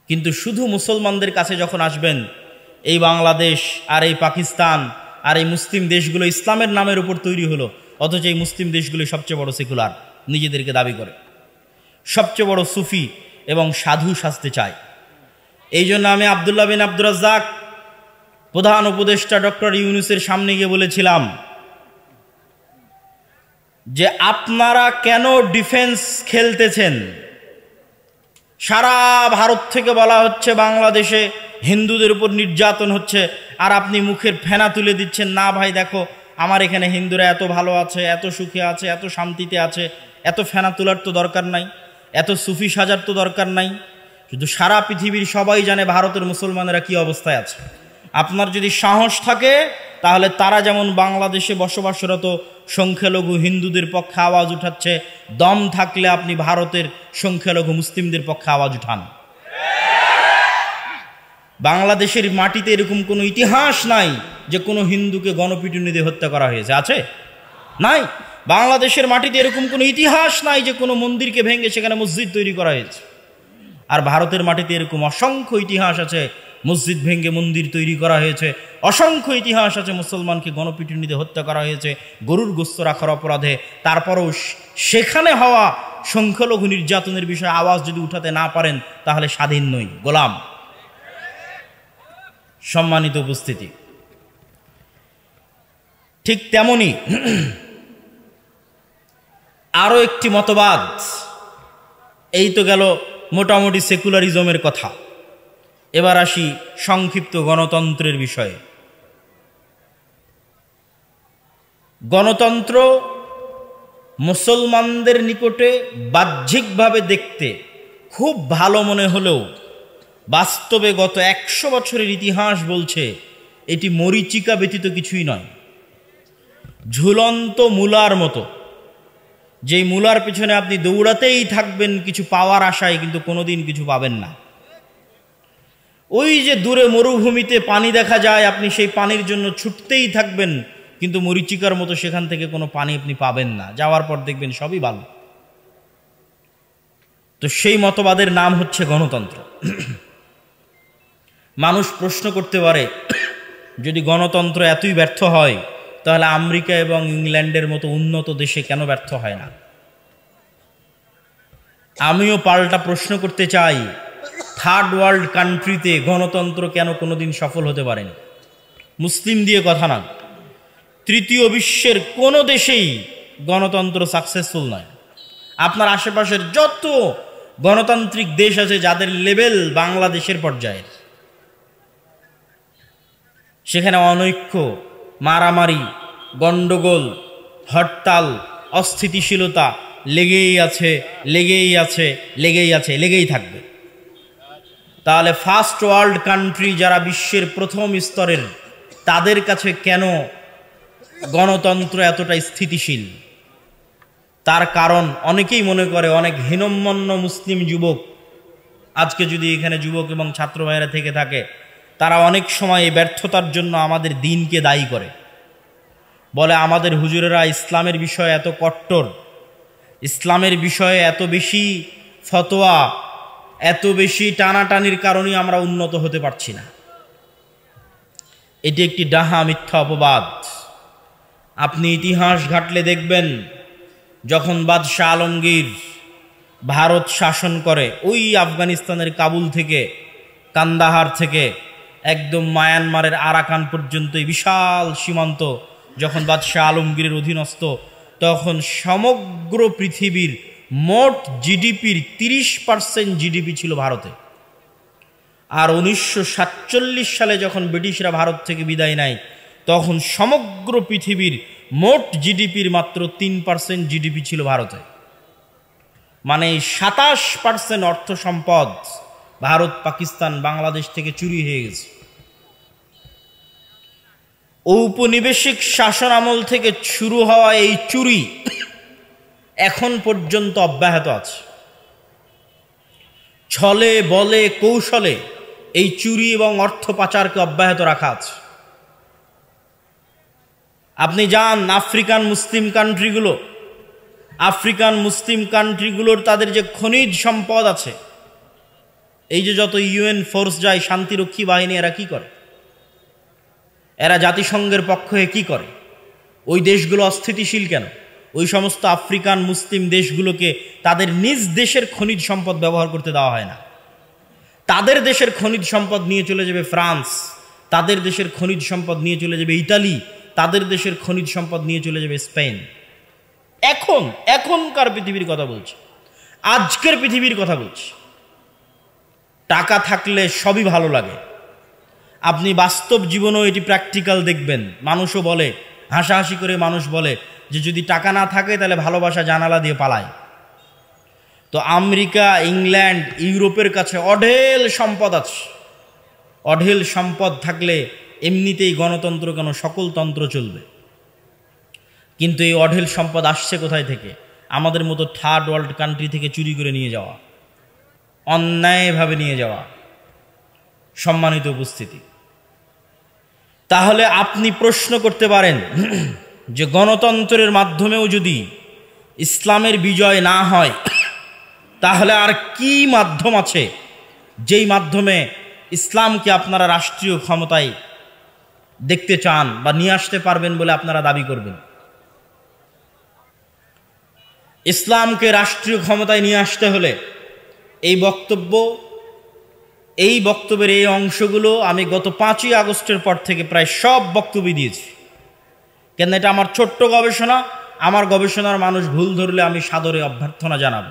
Speaker 1: কিন্তু শুধু মুসলমানদের কাছে যখন আসবেন, এই বাংলাদেশ আর এই পাকিস্তান আর এই মুসলিম দেশগুলো ইসলামের নামের উপর তৈরি হলো, অথচ এই মুসলিম দেশগুলো সবচেয়ে বড় সেকুলার নিজেদেরকে দাবি করে, সবচেয়ে বড় সুফি এবং সাধু সাজতে চায়। এই জন্য আমি আব্দুল্লাহ বিন আব্দুর রাজ্জাক, প্রধান উপদেষ্টা ডক্টর ইউনূসের সামনে গিয়ে বলেছিলাম যে আপনারা কেন ডিফেন্স খেলতেছেন? সারা ভারত থেকে বলা হচ্ছে বাংলাদেশে হিন্দুদের উপর নির্যাতন হচ্ছে, আর আপনি মুখের ফেনা তুলে দিচ্ছেন, না ভাই দেখো আমার এখানে হিন্দুরা এত ভালো আছে, এত সুখে আছে, এত শান্তিতে আছে। এত ফেনা তোলার তো দরকার নাই, এত সুফি সাজার তো দরকার নাই। শুধু সারা পৃথিবীর সবাই জানে ভারতের মুসলমানেরা কি অবস্থায় আছে। আপনার যদি সাহস থাকে তাহলে তারা যেমন বাংলাদেশে বসবাসরত সংখ্যালঘু হিন্দুদের পক্ষে আওয়াজ উঠাচ্ছে, দম থাকলে আপনি ভারতের সংখ্যালঘু মুসলিমদের পক্ষে আওয়াজ উঠান। বাংলাদেশের মাটিতে এরকম কোনো ইতিহাস নাই যে কোনো হিন্দুকে গণপিটুনি দিয়ে হত্যা করা হয়েছে, আছে? নাই। বাংলাদেশের মাটিতে এরকম কোনো ইতিহাস নাই যে কোনো মন্দিরকে ভেঙে সেখানে মসজিদ তৈরি করা হয়েছে। আর ভারতের মাটিতে এরকম অসংখ্য ইতিহাস আছে, মসজিদ ভেঙে মন্দির তৈরি করা হয়েছে। অসংখ্য ইতিহাস আছে মুসলমানকে গণপিটুনিতে হত্যা করা হয়েছে গরুর গোস্ত রাখার অপরাধে। তারপরও সেখানে হওয়া সংখ্যালঘু নির্যাতনের বিষয়ে আওয়াজ যদি উঠাতে না পারেন তাহলে স্বাধীন নই, গোলাম। সম্মানিত উপস্থিতি, ঠিক তেমনি আরো একটি মতবাদ, এই তো গেল মোটামুটি সেকুলারিজমের কথা। এবার আসি সংক্ষিপ্ত গণতন্ত্রের বিষয়ে। গণতন্ত্র মুসলমানদের নিকটে বাহ্যিকভাবে দেখতে খুব ভালো মনে হলেও বাস্তবে গত 100 বছরের ইতিহাস বলছে এটি মরীচিকা ব্যতীত কিছুই নয়। ঝুলন্ত মূলার মতো, যেই মূলার পিছনে আপনি দৌড়াতেই থাকবেন কিছু পাওয়ার আশায়, কিন্তু কোনোদিন কিছু পাবেন না। ওই যে দূরে মরুভূমিতে পানি দেখা যায়, আপনি সেই পানির জন্য ছুটতেই থাকবেন, কিন্তু মরীচিকার মতো সেখান থেকে কোনো পানি আপনি পাবেন না। যাওয়ার পর দেখবেন সবই ভালো। তো সেই মতবাদের নাম হচ্ছে গণতন্ত্র। মানুষ প্রশ্ন করতে পারে, যদি গণতন্ত্র এতই ব্যর্থ হয় তাহলে আমেরিকা এবং ইংল্যান্ডের মতো উন্নত দেশে কেন ব্যর্থ হয় না? আমিও পাল্টা প্রশ্ন করতে চাই, থার্ড ওয়ার্ল্ড কান্ট্রিতে গণতন্ত্র কেন কোনোদিন সফল হতে পারেনি? মুসলিম দিয়ে কথা না, তৃতীয় বিশ্বের কোনো দেশেই গণতন্ত্র সাকসেসফুল নয়। আপনার আশেপাশের যত গণতান্ত্রিক দেশ আছে যাদের লেভেল বাংলাদেশের পর্যায়ের, সেখানে অনৈক্য, মারামারি, গণ্ডগোল, হরতাল, অস্থিতিশীলতা লেগেই আছে, লেগেই আছে, লেগেই আছে, লেগেই থাকবে। তাহলে ফার্স্ট ওয়ার্ল্ড কান্ট্রি যারা বিশ্বের প্রথম স্তরের, তাদের কাছে কেন গণতন্ত্র এতটা স্থিতিশীল? তার কারণ অনেকেই মনে করে, অনেক হীনম্মন্য মুসলিম যুবক, আজকে যদি এখানে যুবক এবং ছাত্র ভাইয়েরা থেকে থাকে, তারা অনেক সময় এই ব্যর্থতার জন্য আমাদের দ্বীনকে দায়ী করে। বলে আমাদের হুজুরেরা ইসলামের বিষয়ে এত কট্টর, ইসলামের বিষয়ে এত বেশি ফতোয়া, এত বেশি টানাটানির কারণে আমরা উন্নত হতে পারছি না। এটি একটি ডাহা মিথ্যা অপবাদ। আপনি ইতিহাস ঘাটলে দেখবেন, যখন বাদশাহ আলমগীর ভারত শাসন করে, ওই আফগানিস্তানের কাবুল থেকে, কান্দাহার থেকে একদম মায়ানমারের আরাকান পর্যন্ত এই বিশাল সীমান্ত যখন বাদশাহ আলমগীরের অধীনস্থ, তখন সমগ্র পৃথিবীর মোট জিডিপির 30% জিডিপি ছিল ভারতে। আর 1947 সালে যখন ব্রিটিশরা ভারত থেকে বিদায় নেয়, তখন সমগ্র পৃথিবীর মোট জিডিপির মাত্র 3% জিডিপি ছিল ভারতে। মানে 27% অর্থ সম্পদ ভারত, পাকিস্তান, বাংলাদেশ থেকে চুরি হয়ে গেছে। ঔপনিবেশিক শাসন আমল থেকে শুরু হওয়া এই চুরি এখন পর্যন্ত অব্যাহত আছে। ছলে বলে কৌশলে এই চুরি এবং অর্থ পাচারকে অব্যাহত রাখা আছে। আপনি যান আফ্রিকান মুসলিম কান্ট্রিগুলোর তাদের যে খনিজ সম্পদ আছে, এই যে যত ইউএন ফোর্স যায়, শান্তিরক্ষী বাহিনী, এরা কি করে? এরা জাতিসংঘের পক্ষে কি করে? ওই দেশগুলো অস্থিতিশীল কেন? ওই সমস্ত আফ্রিকান মুসলিম দেশগুলোকে তাদের নিজ দেশের খনিজ সম্পদ ব্যবহার করতে দেওয়া হয় না। তাদের দেশের খনিজ সম্পদ নিয়ে চলে যাবে ফ্রান্স, তাদের দেশের খনিজ সম্পদ নিয়ে চলে যাবে ইতালি, তাদের দেশের খনিজ সম্পদ নিয়ে চলে যাবে স্পেন। এখনকার পৃথিবীর কথা বলছি, আজকের পৃথিবীর কথা বলছি। টাকা থাকলে সবই ভালো লাগে। আপনি বাস্তব জীবনেও এটি প্র্যাকটিক্যাল দেখবেন। মানুষও বলে, হাসাহাসি করে মানুষ বলে যে যদি টাকা না থাকে তাহলে ভালোবাসা জানালা দিয়ে পালায়। তো আমেরিকা, ইংল্যান্ড, ইউরোপের কাছে অঢেল সম্পদ আছে। অঢেল সম্পদ থাকলে এমনিতেই গণতন্ত্র কেন, সকল তন্ত্র চলবে। কিন্তু এই অঢেল সম্পদ আসছে কোথায় থেকে? আমাদের মতো থার্ড ওয়ার্ল্ড কান্ট্রি থেকে চুরি করে নিয়ে যাওয়া, অন্যায়ভাবে নিয়ে যাওয়া। সম্মানিত উপস্থিতি, তাহলে আপনি প্রশ্ন করতে পারেন যে গণতন্ত্রের মাধ্যমেও যদি ইসলামের বিজয় না হয়, তাহলে আর কি মাধ্যম আছে যেই মাধ্যমে ইসলামকে আপনারা রাষ্ট্রীয় ক্ষমতায় দেখতে চান বা নিয়ে আসতে পারবেন বলে আপনারা দাবি করবেন? ইসলামকে রাষ্ট্রীয় ক্ষমতায় নিয়ে আসতে হলে এই বক্তব্যের এই অংশগুলো আমি গত 5ই আগস্টের পর থেকে প্রায় সব বক্তব্য দিয়েছি। কেন, এটা আমার ছোট্ট গবেষণা। আমার গবেষণার মানুষ ভুল ধরলে আমি সাদরে অভ্যর্থনা জানাব,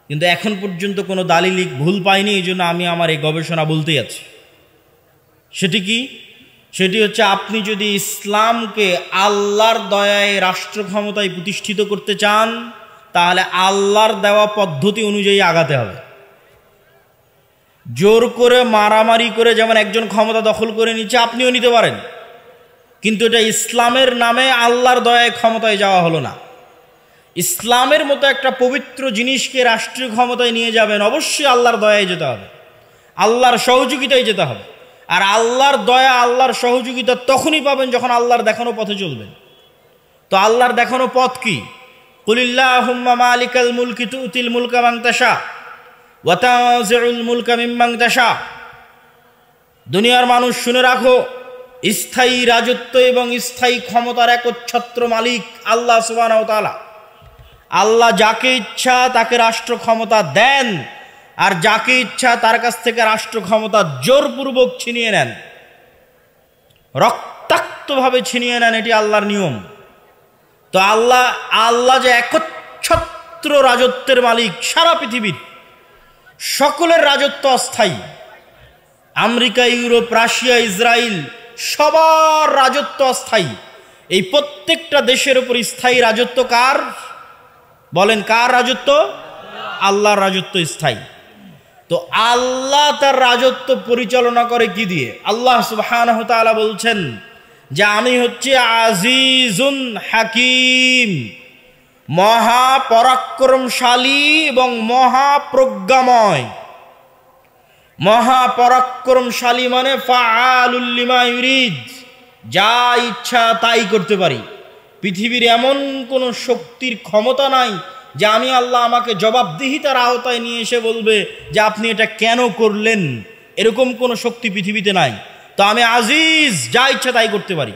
Speaker 1: কিন্তু এখন পর্যন্ত কোনো দালিলিক ভুল পাইনি। এই জন্য আমি আমার এই গবেষণা বলতে যাচ্ছি। সেটি হচ্ছে, আপনি যদি ইসলামকে আল্লাহর দয়ায় রাষ্ট্র ক্ষমতায় প্রতিষ্ঠিত করতে চান, তাহলে আল্লাহর দেওয়া পদ্ধতি অনুযায়ী আগাতে হবে। জোর করে, মারামারি করে যেমন একজন ক্ষমতা দখল করে নিচ্ছে, আপনিও নিতে পারেন, কিন্তু এটা ইসলামের নামে আল্লাহর দয়ায় ক্ষমতায় যাওয়া হলো না। ইসলামের মতো একটা পবিত্র জিনিসকে রাষ্ট্রীয় ক্ষমতায় নিয়ে যাবেন, অবশ্যই আল্লাহর দয়ায় যেতে হবে, আল্লাহর সহযোগিতায় যেতে হবে। আর আল্লাহর দয়া, আল্লাহর সহযোগিতা তখনই পাবেন যখন আল্লাহর দেখানো পথে চলবেন। তো আল্লাহর দেখানো পথ কি? কুলিল্লাহুম্মা মালিকাল মুলকি তুতিল মুলকা মান তাশা ওয়া তানজিউল মুলকা মিম্মান তাশা। দুনিয়ার মানুষ শুনে রাখো, স্থায়ী রাজত্ব এবং স্থায়ী ক্ষমতার একচ্ছত্র মালিক আল্লাহ সুবহানাহু ওয়া তাআলা। আল্লাহ যাকে ইচ্ছা তাকে রাষ্ট্র ক্ষমতা দেন, আর যাকে ইচ্ছা তার কাছ থেকে রাষ্ট্র ক্ষমতা জোরপূর্বক ছিনিয়ে নেন, রক্তাক্তভাবে ছিনিয়ে নেন। এটি আল্লাহর নিয়ম। তো আল্লাহ যে একচ্ছত্র রাজত্বের মালিক, সারা পৃথিবীর সকলের রাজত্ব অস্থায়ী। আমেরিকা, ইউরোপ, রাশিয়া, ইসরায়েল, সবার রাজত্ব অস্থায়ী। এই প্রত্যেকটা দেশের উপর স্থায়ী রাজত্ব কার? বলেন, কার রাজত্ব? আল্লাহর রাজত্ব স্থায়ী। তো আল্লাহ তার রাজত্ব পরিচালনা করে কি দিয়ে? আল্লাহ সুবহানাহু ওয়া তাআলা বলছেন যে আমি হচ্ছে আজিজুন হাকিম, মহাপরাক্রমশালী এবং মহাপ্রজ্ঞাময়। মহাপরাক্রমশালী মানে ফাআলুল লিমা ইউরিদ, যা ইচ্ছা তাই করতে পারি। পৃথিবীর এমন কোনো শক্তির ক্ষমতা নাই যে আমি আল্লাহ আমাকে জবাবদিহিতার আওতায় নিয়ে এসে বলবে যে আপনি এটা কেন করলেন। এরকম কোনো শক্তি পৃথিবীতে নাই। তো আমি আজিজ, যা ইচ্ছা তাই করতে পারি।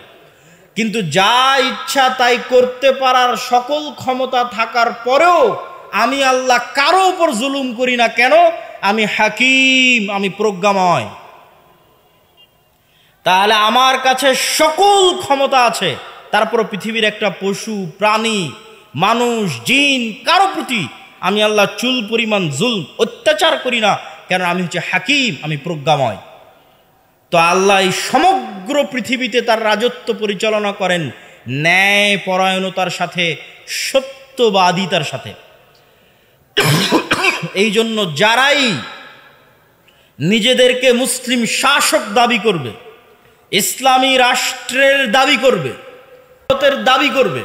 Speaker 1: কিন্তু যা ইচ্ছা তাই করতে পারার সকল ক্ষমতা থাকার পরেও আমি আল্লাহ কারো উপর জুলুম করি না। কেন? আমি হাকিম, আমি প্রজ্ঞাময়। তাহলে আমার কাছে সকল ক্ষমতা আছে, তারপর পৃথিবীর একটা পশু, প্রাণী, মানুষ, জিন কারো প্রতি আমি আল্লাহ চুল পরিমাণ জুলম, অত্যাচার করি না। কেন? আমি হচ্ছে হাকিম, আমি প্রজ্ঞাময়। তো আল্লাহ এই সমগ্র পৃথিবীতে তার রাজত্ব পরিচালনা করেন ন্যায় পরায়ণতার সাথে, সত্যবাদিতার সাথে। এই জন্য যারাই নিজেদেরকে মুসলিম শাসক দাবি করবে, ইসলামী রাষ্ট্রের দাবি করবে, দাবি করবে,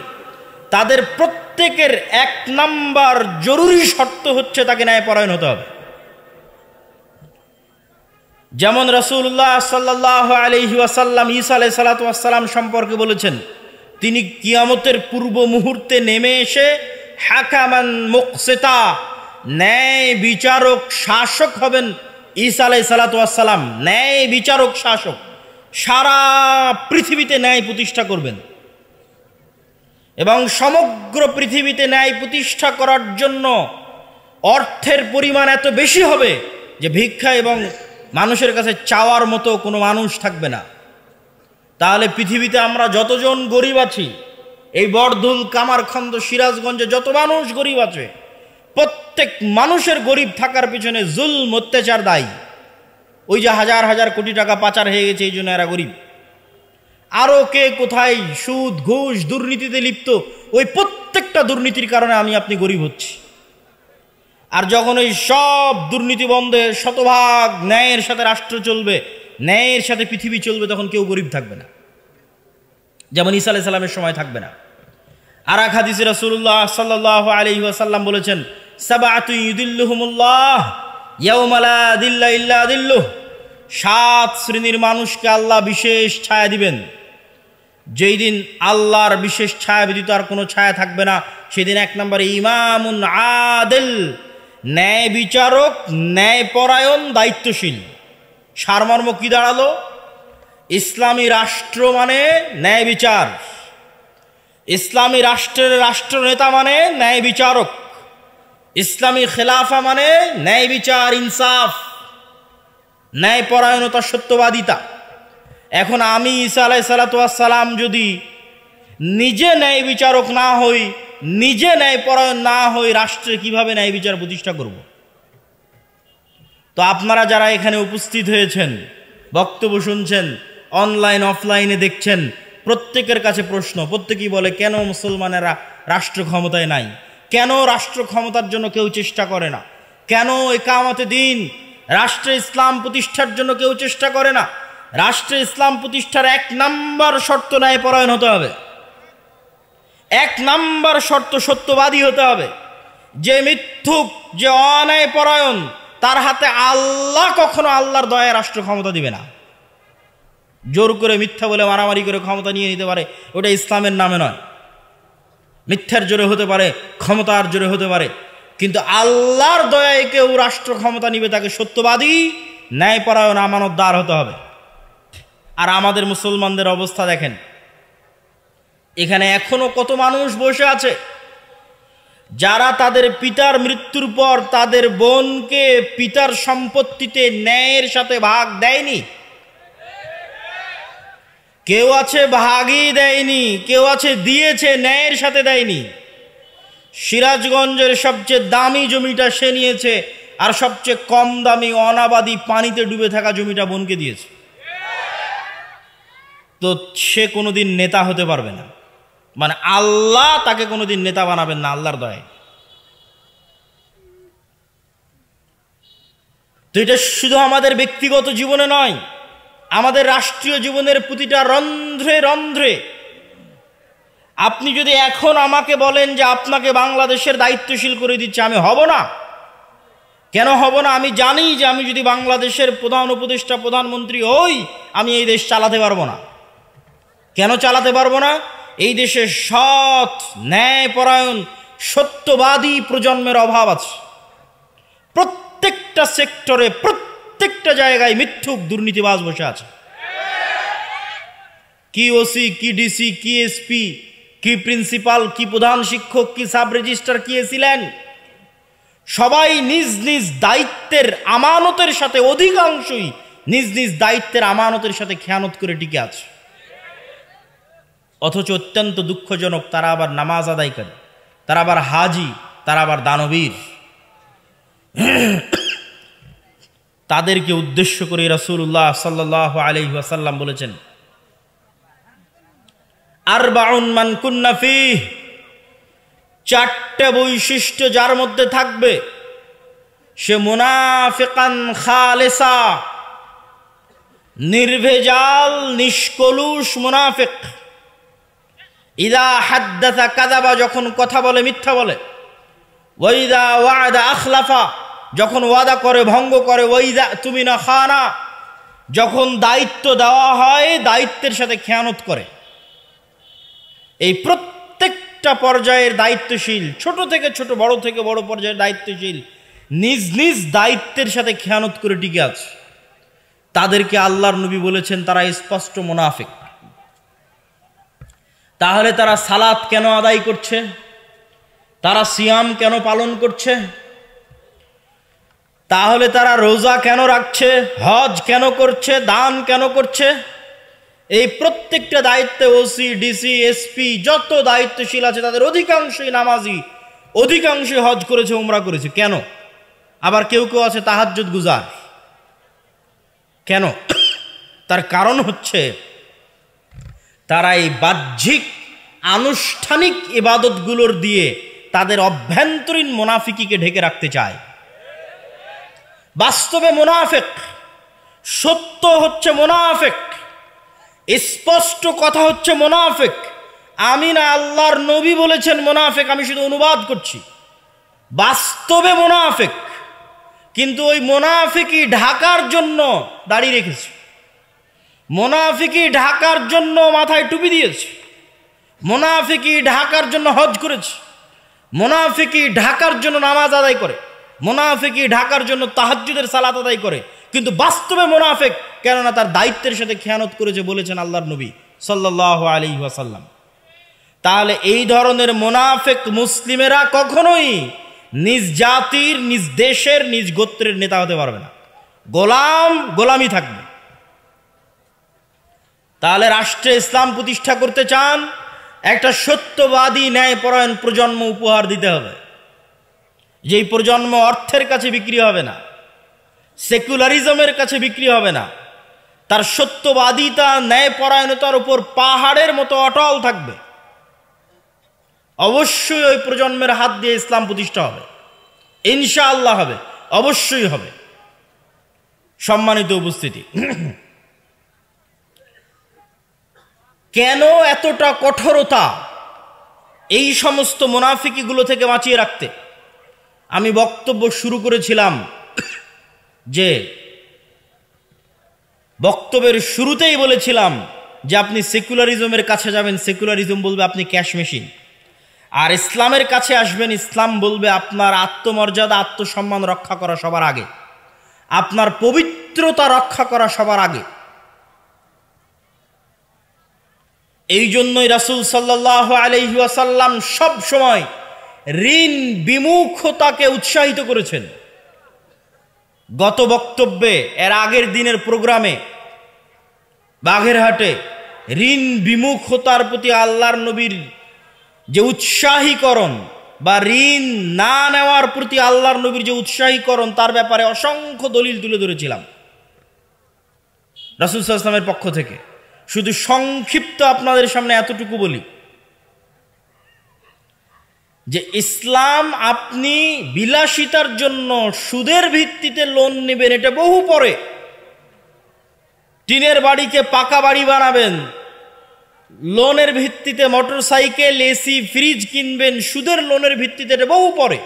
Speaker 1: তাদের প্রত্যেকের 1 নাম্বার জরুরি শর্ত হচ্ছে তাকে ন্যায়পরায়ণ হতে হবে। যেমন রাসূলুল্লাহ সাল্লাল্লাহু আলাইহি ওয়াসাল্লাম ঈসা আলাইহিস সালাতু ওয়াস সালাম সম্পর্কে বলেছেন, তিনি কিয়ামতের পূর্ব মুহূর্তে নেমে এসে হাকামান মুকসিতা, ন্যায় বিচারক শাসক হবেন। ঈসা আলাইহিস সালাতু ওয়াস সালাম ন্যায় বিচারক শাসক, সারা পৃথিবীতে ন্যায় প্রতিষ্ঠা করবেন। এবং সমগ্র পৃথিবীতে ন্যায় প্রতিষ্ঠা করার জন্য অর্থের পরিমাণ এত বেশি হবে যে ভিক্ষা এবং মানুষের কাছে চাওয়ার মতো কোনো মানুষ থাকবে না। তাহলে পৃথিবীতে আমরা যতজন গরিব আছি, এই বরদুল, কামারখন্দ, সিরাজগঞ্জে যত মানুষ গরিব আছে, প্রত্যেক মানুষের গরিব থাকার পিছনে জুলম, অত্যাচার দায়ী। ওই যে হাজার হাজার কোটি টাকা পাচার হয়ে গেছে, এই জন্য এরা গরিব। আরও কে কোথায় সুদ, ঘুষ, দুর্নীতিতে লিপ্ত, ওই প্রত্যেকটা দুর্নীতির কারণে আমি আপনি গরিব হচ্ছি। আর যখন ওই সব দুর্নীতি বন্ধে শতভাগ ন্যায়ের সাথে রাষ্ট্র চলবে, ন্যায়ের সাথে পৃথিবী চলবে, তখন কেউ গরিব থাকবে না, যেমন ঈসা আলাইহিস সালামের সময় থাকবে না। আর এক হাদিসে রাসূলুল্লাহ সাল্লাল্লাহু আলাইহি ওয়াসাল্লাম বলেছেন, সাবআতু ইউদিল্লুহুমুল্লাহ ইয়াওমা লা দিল্লা ইল্লা দিল্লুহ, 7 শ্রেণীর মানুষকে আল্লাহ বিশেষ ছায়া দিবেন, যেই দিন আল্লাহর বিশেষ ছায়া ব্যতীত আর কোনো ছায়া থাকবে না। সেদিন 1 নম্বরে ইমামুন আদিল, ন্যায় বিচারক, ন্যায়পরায়ণ, দায়িত্বশীল। সারমর্ম কি দাঁড়ালো? ইসলামী রাষ্ট্র মানে ন্যায় বিচার, ইসলামী রাষ্ট্রের রাষ্ট্রনেতা মানে ন্যায় বিচারক, ইসলামী খেলাফা মানে ন্যায় বিচার, ইনসাফ, ন্যায়পরায়ণতা, সত্যবাদিতা। এখন আমি ঈসা আলাইহিস সালাতু ওয়াস সালাম যদি নিজে ন্যায় বিচারক না হই, নিজে ন্যায়পরায়ণ না হই, রাষ্ট্রে কিভাবে ন্যায় বিচার প্রতিষ্ঠা করব? তো আপনারা যারা এখানে উপস্থিত হয়েছেন, বক্তব্য শুনছেন, অনলাইন অফলাইনে দেখছেন, প্রত্যেকের কাছে প্রশ্ন। প্রত্যেকেই বলে, কেন মুসলমানেরা রাষ্ট্র ক্ষমতায় নাই? কেন রাষ্ট্র ক্ষমতার জন্য কেউ চেষ্টা করে না? কেন ইকামতে দিন, রাষ্ট্রে ইসলাম প্রতিষ্ঠার জন্য কেউ চেষ্টা করে না? রাষ্ট্রে ইসলাম প্রতিষ্ঠার 1 নাম্বার শর্ত ন্যায়পরায়ণ হতে হবে। 1 নাম্বার শর্ত সত্যবাদী হতে হবে। যে মিথ্যুক, যে অন্যায়পরায়ণ, তার হাতে আল্লাহ কখনো আল্লাহর দয়ায় রাষ্ট্র ক্ষমতা দিবে না। জোর করে মিথ্যা বলে মারামারি করে ক্ষমতা নিয়ে নিতে পারে, ওটা ইসলামের নামে নয়। মিথ্যার জোরে হতে পারে, ক্ষমতার জোরে হতে পারে, কিন্তু আল্লাহর দয়ায় কেউ রাষ্ট্র ক্ষমতা নিবে, তাকে সত্যবাদী, ন্যায়পরায়ণ, আমানতদার হতে হবে। আর আমাদের মুসলমানদের অবস্থা দেখেন, এখানে এখনো কত মানুষ বসে আছে যারা তাদের পিতার মৃত্যুর পর তাদের বোনকে পিতার সম্পত্তিতে ন্যায়ের সাথে ভাগ দেয়নি। কেউ আছে ভাগই দেয়নি, কেউ আছে দিয়েছে, ন্যায়ের সাথে দেয়নি। সিরাজগঞ্জের সবচেয়ে দামি জমিটা সে নিয়েছে, আর সবচেয়ে কম দামি অনাবাদি পানিতে ডুবে থাকা জমিটা বোনকে দিয়েছে। তো সে কোনোদিন নেতা হতে পারবে না, মানে আল্লাহ তাকে কোনোদিন নেতা বানাবেন না আল্লাহর দয়ায়। তো এটা শুধু আমাদের ব্যক্তিগত জীবনে নয়, আমাদের রাষ্ট্রীয় জীবনের প্রতিটা রন্ধ্রে রন্ধ্রে। আপনি যদি এখন আমাকে বলেন যে আপনাকে বাংলাদেশের দায়িত্বশীল করে দিচ্ছে, আমি হব না। কেন হব না? আমি জানি যে আমি যদি বাংলাদেশের প্রধান উপদেষ্টা, প্রধানমন্ত্রী হই, আমি এই দেশ চালাতে পারবো না। কেন চালাতে পারবো না? এই দেশে সৎ, ন্যায়পরায়ণ, সত্যবাদী প্রজন্মের অভাব আছে। প্রত্যেকটা সেক্টরে, প্রত্যেকটা জায়গায় মিথ্যুক, দুর্নীতিবাজ বসে আছে। কি ওসি, কি ডিসি, কি এসপি, কি প্রিন্সিপাল, কি প্রধান শিক্ষক, কি সাব রেজিস্ট্রার, কি ছিলেন, সবাই নিজ নিজ দায়িত্বের আমানতের সাথে, অধিকাংশই নিজ নিজ দায়িত্বের আমানতের সাথে খেয়ানত করে টিকে আছে। অথচ অত্যন্ত দুঃখজনক, তারা আবার নামাজ আদায় করে, তারা আবার হাজি, তারা আবার দানবীর। তাদেরকে উদ্দেশ্য করে রাসূলুল্লাহ সাল্লাল্লাহু আলাইহি ওয়াসাল্লাম বলেছেন, আরবাউন মান কুন্না ফীহ, চারটে বৈশিষ্ট্য যার মধ্যে থাকবে সে মুনাফিকান খালেসা, নির্ভেজাল নিষ্কলুষ মুনাফিক। ইদা হাদ্দাসা কাযাবা, যখন কথা বলে মিথ্যা বলে। ওয়াইদা ওয়াদা আখলাফা, যখন ওয়াদা করে ভঙ্গ করে। ওয়াইদা তুমিনা খানা, যখন দায়িত্ব দেওয়া হয় দায়িত্বের সাথে খেয়ানত করে। এই প্রত্যেকটা পর্যায়ের দায়িত্বশীল, ছোট থেকে ছোট, বড় থেকে বড় পর্যায়ের দায়িত্বশীল নিজ নিজ দায়িত্বের সাথে খেয়ানত করে টিকে আছে। তাদেরকে আল্লাহর নবী বলেছেন তারা স্পষ্ট মুনাফিক। তাহলে তারা সালাত কেন আদায় করছে? তারা সিয়াম কেন পালন করছে? তাহলে তারা রোজা কেন রাখছে? হজ কেন করছে? দান কেন করছে? এই প্রত্যেকটা দায়িত্বে ওসি, ডিসি, এসপি যত দায়িত্বশীল আছে তাদের অধিকাংশই নামাজি, অধিকাংশই হজ করেছে, উমরা করেছে। কেন? আবার কেউ কেউ আছে তাহাজ্জুদ গুজার। কেন? তার কারণ হচ্ছে তারা এই বাহ্যিক আনুষ্ঠানিক ইবাদতগুলোর দিয়ে তাদের অভ্যন্তরীণ মুনাফিকিকে ঢেকে রাখতে চায়। বাস্তবে মুনাফিক, সত্য হচ্ছে মুনাফিক, স্পষ্ট কথা হচ্ছে মুনাফিক। আমি না, আল্লাহর নবী বলেছেন মুনাফিক, আমি শুধু অনুবাদ করছি। বাস্তবে মুনাফিক, কিন্তু ওই মুনাফিকি ঢাকার জন্য দাড়ি রেখেছে, মুনাফিকি ঢাকার জন্য মাথায় টুপি দিয়েছে, মুনাফিকি ঢাকার জন্য হজ করেছে, মুনাফিকি ঢাকার জন্য নামাজ আদায় করে, মুনাফিকি ঢাকার জন্য তাহাজ্জুদের সালাত আদায় করে, কিন্তু বাস্তবে মুনাফিক। কেননা তার দায়িত্বের সাথে খেয়ানত করেছে, বলেছেন আল্লাহর নবী সাল্লাল্লাহু আলাইহি ওয়াসাল্লাম। তাহলে এই ধরনের মুনাফিক মুসলিমেরা কখনোই নিজ জাতির, নিজ দেশের, নিজ গোত্রের নেতা হতে পারবে না। গোলামি থাকবে। তাহলে রাষ্ট্রে ইসলাম প্রতিষ্ঠা করতে চান, একটা সত্যবাদী ন্যায়পরায়ণ প্রজন্ম উপহার দিতে হবে, যেই প্রজন্ম অর্থের কাছে বিক্রি হবে না, সেকুলারিজমের কাছে বিক্রি হবে না, তার সত্যবাদিতা, ন্যায়পরায়ণতার উপর পাহাড়ের মতো অটল থাকবে। অবশ্যই ওই প্রজন্মের হাত দিয়ে ইসলাম প্রতিষ্ঠা হবে, ইনশাআল্লাহ হবে, অবশ্যই হবে। সম্মানিত উপস্থিতি, কেন এতটা কঠোরতা এই সমস্ত মুনাফিকিগুলো থেকে বাঁচিয়ে রাখতে? আমি বক্তব্য শুরু করেছিলাম যে বক্তব্যের শুরুতেই বলেছিলাম যে আপনি সেকুলারিজমের কাছে যাবেন, সেকুলারিজম বলবে আপনি ক্যাশ মেশিন। আর ইসলামের কাছে আসবেন, ইসলাম বলবে আপনার আত্মমর্যাদা, আত্মসম্মান রক্ষা করা সবার আগে, আপনার পবিত্রতা রক্ষা করা সবার আগে। এই জন্যই রাসূল সাল্লাল্লাহু আলাইহি ওয়াসাল্লাম সব সময় ঋণ বিমুখতাকে উৎসাহিত করেছেন। গত বক্তব্যে, এর আগের দিনের প্রোগ্রামে বাগেরহাটে ঋণ বিমুখতার প্রতি আল্লাহর নবীর যে উৎসাহীকরণ বা ঋণ না নেওয়ার প্রতি আল্লাহর নবীর যে উৎসাহীকরণ, তার ব্যাপারে অসংখ্য দলিল তুলে ধরেছিলাম রাসূল সাল্লাল্লাহু আলাইহি ওয়াসাল্লামের পক্ষ থেকে। শুধু সংক্ষিপ্ত আপনাদের সামনে এতটুকু বলি যে ইসলাম, আপনি বিলাসিতার জন্য সুদের ভিত্তিতে লোন নেবেন, এটা বহু পরে। টিনের বাড়িকে পাকা বাড়ি বানাবেন, লোনের ভিত্তিতে মোটর সাইকেল, এসি, ফ্রিজ কিনবেন সুদের লোনের ভিত্তিতে, এটা বহু পরে।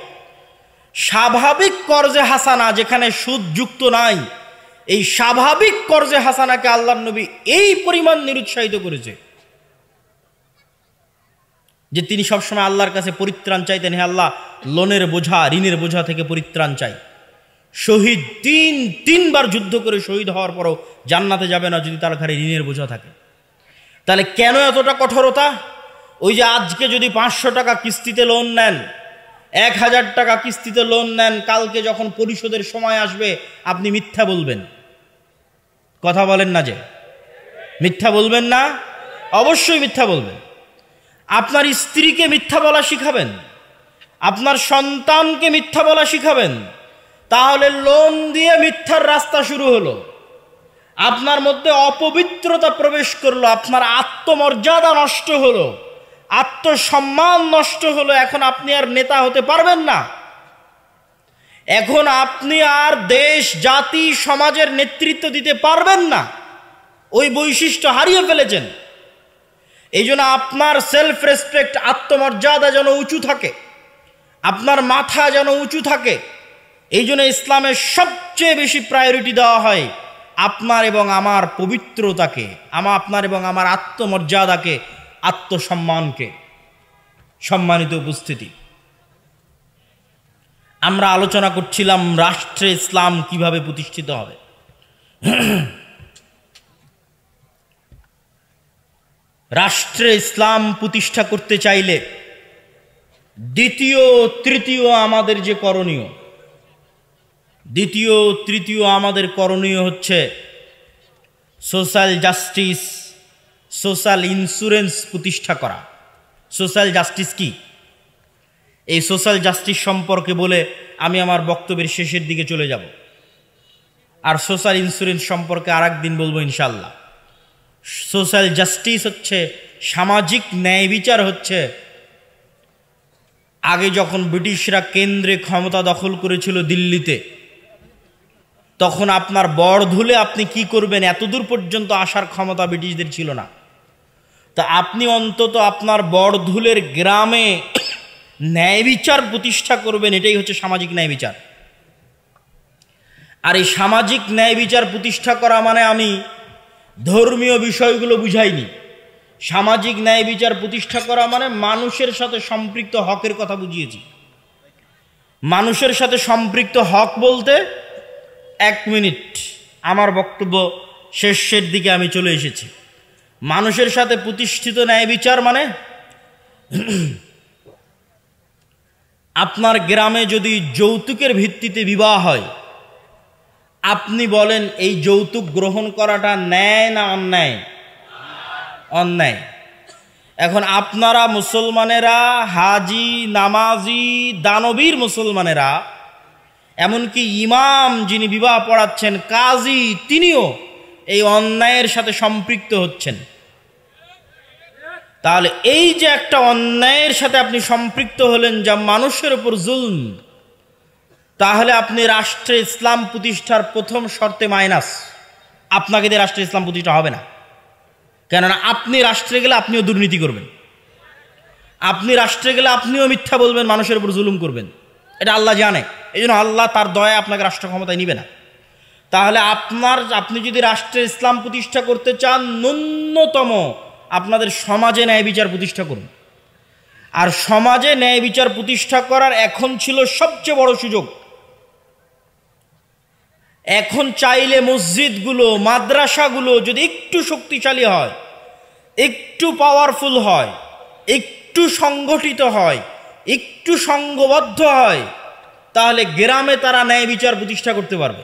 Speaker 1: স্বাভাবিক কর্জে হাসানা, যেখানে সুদ যুক্ত নাই, এই স্বাভাবিক কর্জে হাসানাকে আল্লাহর নবী এই পরিমাণ নিরুৎসাহিত করেছে যে তিনি সবসময় আল্লাহর কাছে পরিত্রাণ চাইতেন, হে আল্লাহ, লোনের বোঝা, ঋণের বোঝা থেকে পরিত্রাণ চাই। শহীদ তিনবার যুদ্ধ করে শহীদ হওয়ার পরও জান্নাতে যাবে না যদি তার ঘাড়ে ঋণের বোঝা থাকে। তাহলে কেন এতটা কঠোরতা? ওই যে আজকে যদি 500 টাকা কিস্তিতে লোন নেন, 1000 টাকা কিস্তিতে লোন নেন, কালকে যখন পরিশোধের সময় আসবে আপনি মিথ্যা বলবেন। কথা বলেন না যে মিথ্যা বলবেন না? অবশ্যই মিথ্যা বলবেন। আপনার স্ত্রীকে মিথ্যা বলা শিখাবেন, আপনার সন্তানকে মিথ্যা বলা শিখাবেন, তাহলে লোন দিয়ে মিথ্যার রাস্তা শুরু হলো। আপনার মধ্যে অপবিত্রতা প্রবেশ করলো, আপনার আত্মমর্যাদা নষ্ট হলো, আত্মসম্মান নষ্ট হলো। এখন আপনি আর নেতা হতে পারবেন না, এখন আপনি আর দেশ জাতি সমাজের নেতৃত্ব দিতে পারবেন না। ওই বৈশিষ্ট্য হারিয়ে ফেলেছেন। এই জন্য আপনার সেলফ রেসপেক্ট, আত্মমর্যাদা যেন উঁচু থাকে, আপনার মাথা যেন উঁচু থাকে। এই জন্য ইসলামের সবচেয়ে বেশি প্রায়োরিটি দেওয়া হয় আপনার এবং আমার পবিত্রতাকে, আপনার এবং আমার আত্মমর্যাদাকে, আত্মসম্মানকে। সম্মানিত উপস্থিতি, আমরা আলোচনা করছিলাম রাষ্ট্রে ইসলাম কিভাবে প্রতিষ্ঠিত হবে। রাষ্ট্রে ইসলাম প্রতিষ্ঠা করতে চাইলে দ্বিতীয় তৃতীয় আমাদের যে করণীয়, দ্বিতীয় তৃতীয় আমাদের করণীয় হচ্ছে সোশ্যাল জাস্টিস, সোশ্যাল ইন্স্যুরেন্স প্রতিষ্ঠা করা। সোশ্যাল জাস্টিস কি? এই সোশ্যাল জাস্টিস সম্পর্কে বলে আমি আমার বক্তব্যের শেষের দিকে চলে যাব, আর সোশ্যাল ইন্স্যুরেন্স সম্পর্কে আর একদিন বলবো ইনশাল্লাহ। সোশ্যাল জাস্টিস হচ্ছে সামাজিক ন্যায় বিচার। হচ্ছে আগে যখন ব্রিটিশরা কেন্দ্রে ক্ষমতা দখল করেছিল দিল্লিতে, তখন আপনার বড়ধুলে আপনি কি করবেন এতদূর পর্যন্ত আসার ক্ষমতা ব্রিটিশদের ছিল না। তা আপনি অন্তত আপনার বড়ধুলের গ্রামে ন্যায় বিচার প্রতিষ্ঠা করবেন, এটাই হচ্ছে সামাজিক ন্যায় বিচার। আর এই সামাজিক ন্যায় বিচার প্রতিষ্ঠা করা মানে আমি ধর্মীয় বিষয়গুলো বুঝাইনি। সামাজিক ন্যায় বিচার প্রতিষ্ঠা করা মানে মানুষের সাথে সম্পৃক্ত হকের কথা বুঝিয়েছি। মানুষের সাথে সম্পৃক্ত হক বলতে, 1 মিনিট, আমার বক্তব্য শেষের দিকে আমি চলে এসেছি। মানুষের সাথে প্রতিষ্ঠিত ন্যায় বিচার মানে আপনার গ্রামে যদি যৌতুকের ভিত্তিতে বিবাহ হয়, আপনি বলেন এই যৌতুক গ্রহণ করাটা ন্যায় না অন্যায়? অন্যায়। এখন আপনারা মুসলমানেরা, হাজি, নামাজি, দানবীর মুসলমানেরা, এমনকি ইমাম যিনি বিবাহ পড়াচ্ছেন, কাজী, তিনিও এই অন্যায়ের সাথে সম্পৃক্ত হচ্ছেন। তাহলে এই যে একটা অন্যায়ের সাথে আপনি সম্পৃক্ত হলেন যা মানুষের উপর জুলম, তাহলে আপনি রাষ্ট্রে ইসলাম প্রতিষ্ঠার প্রথম শর্তে মাইনাস। আপনাকে দিয়ে রাষ্ট্রে ইসলাম প্রতিষ্ঠা হবে না, কেননা আপনি রাষ্ট্রে গেলে আপনিও দুর্নীতি করবেন, আপনি রাষ্ট্রে গেলে আপনিও মিথ্যা বলবেন, মানুষের উপর জুলুম করবেন। এটা আল্লাহ জানে। এই জন্য আল্লাহ তার দয়া আপনাকে রাষ্ট্র ক্ষমতায় নিবে না। তাহলে আপনি যদি রাষ্ট্রে ইসলাম প্রতিষ্ঠা করতে চান, ন্যূনতম আপনাদের সমাজে ন্যায় বিচার প্রতিষ্ঠা করুন। আর সমাজে ন্যায় বিচার প্রতিষ্ঠা করার এখন ছিল সবচেয়ে বড় সুযোগ। এখন চাইলে মসজিদগুলো, মাদ্রাসাগুলো যদি একটু শক্তিশালী হয়, একটু পাওয়ারফুল হয়, একটু সংগঠিত হয়, একটু সংঘবদ্ধ হয়, তাহলে গ্রামে তারা ন্যায় বিচার প্রতিষ্ঠা করতে পারবে।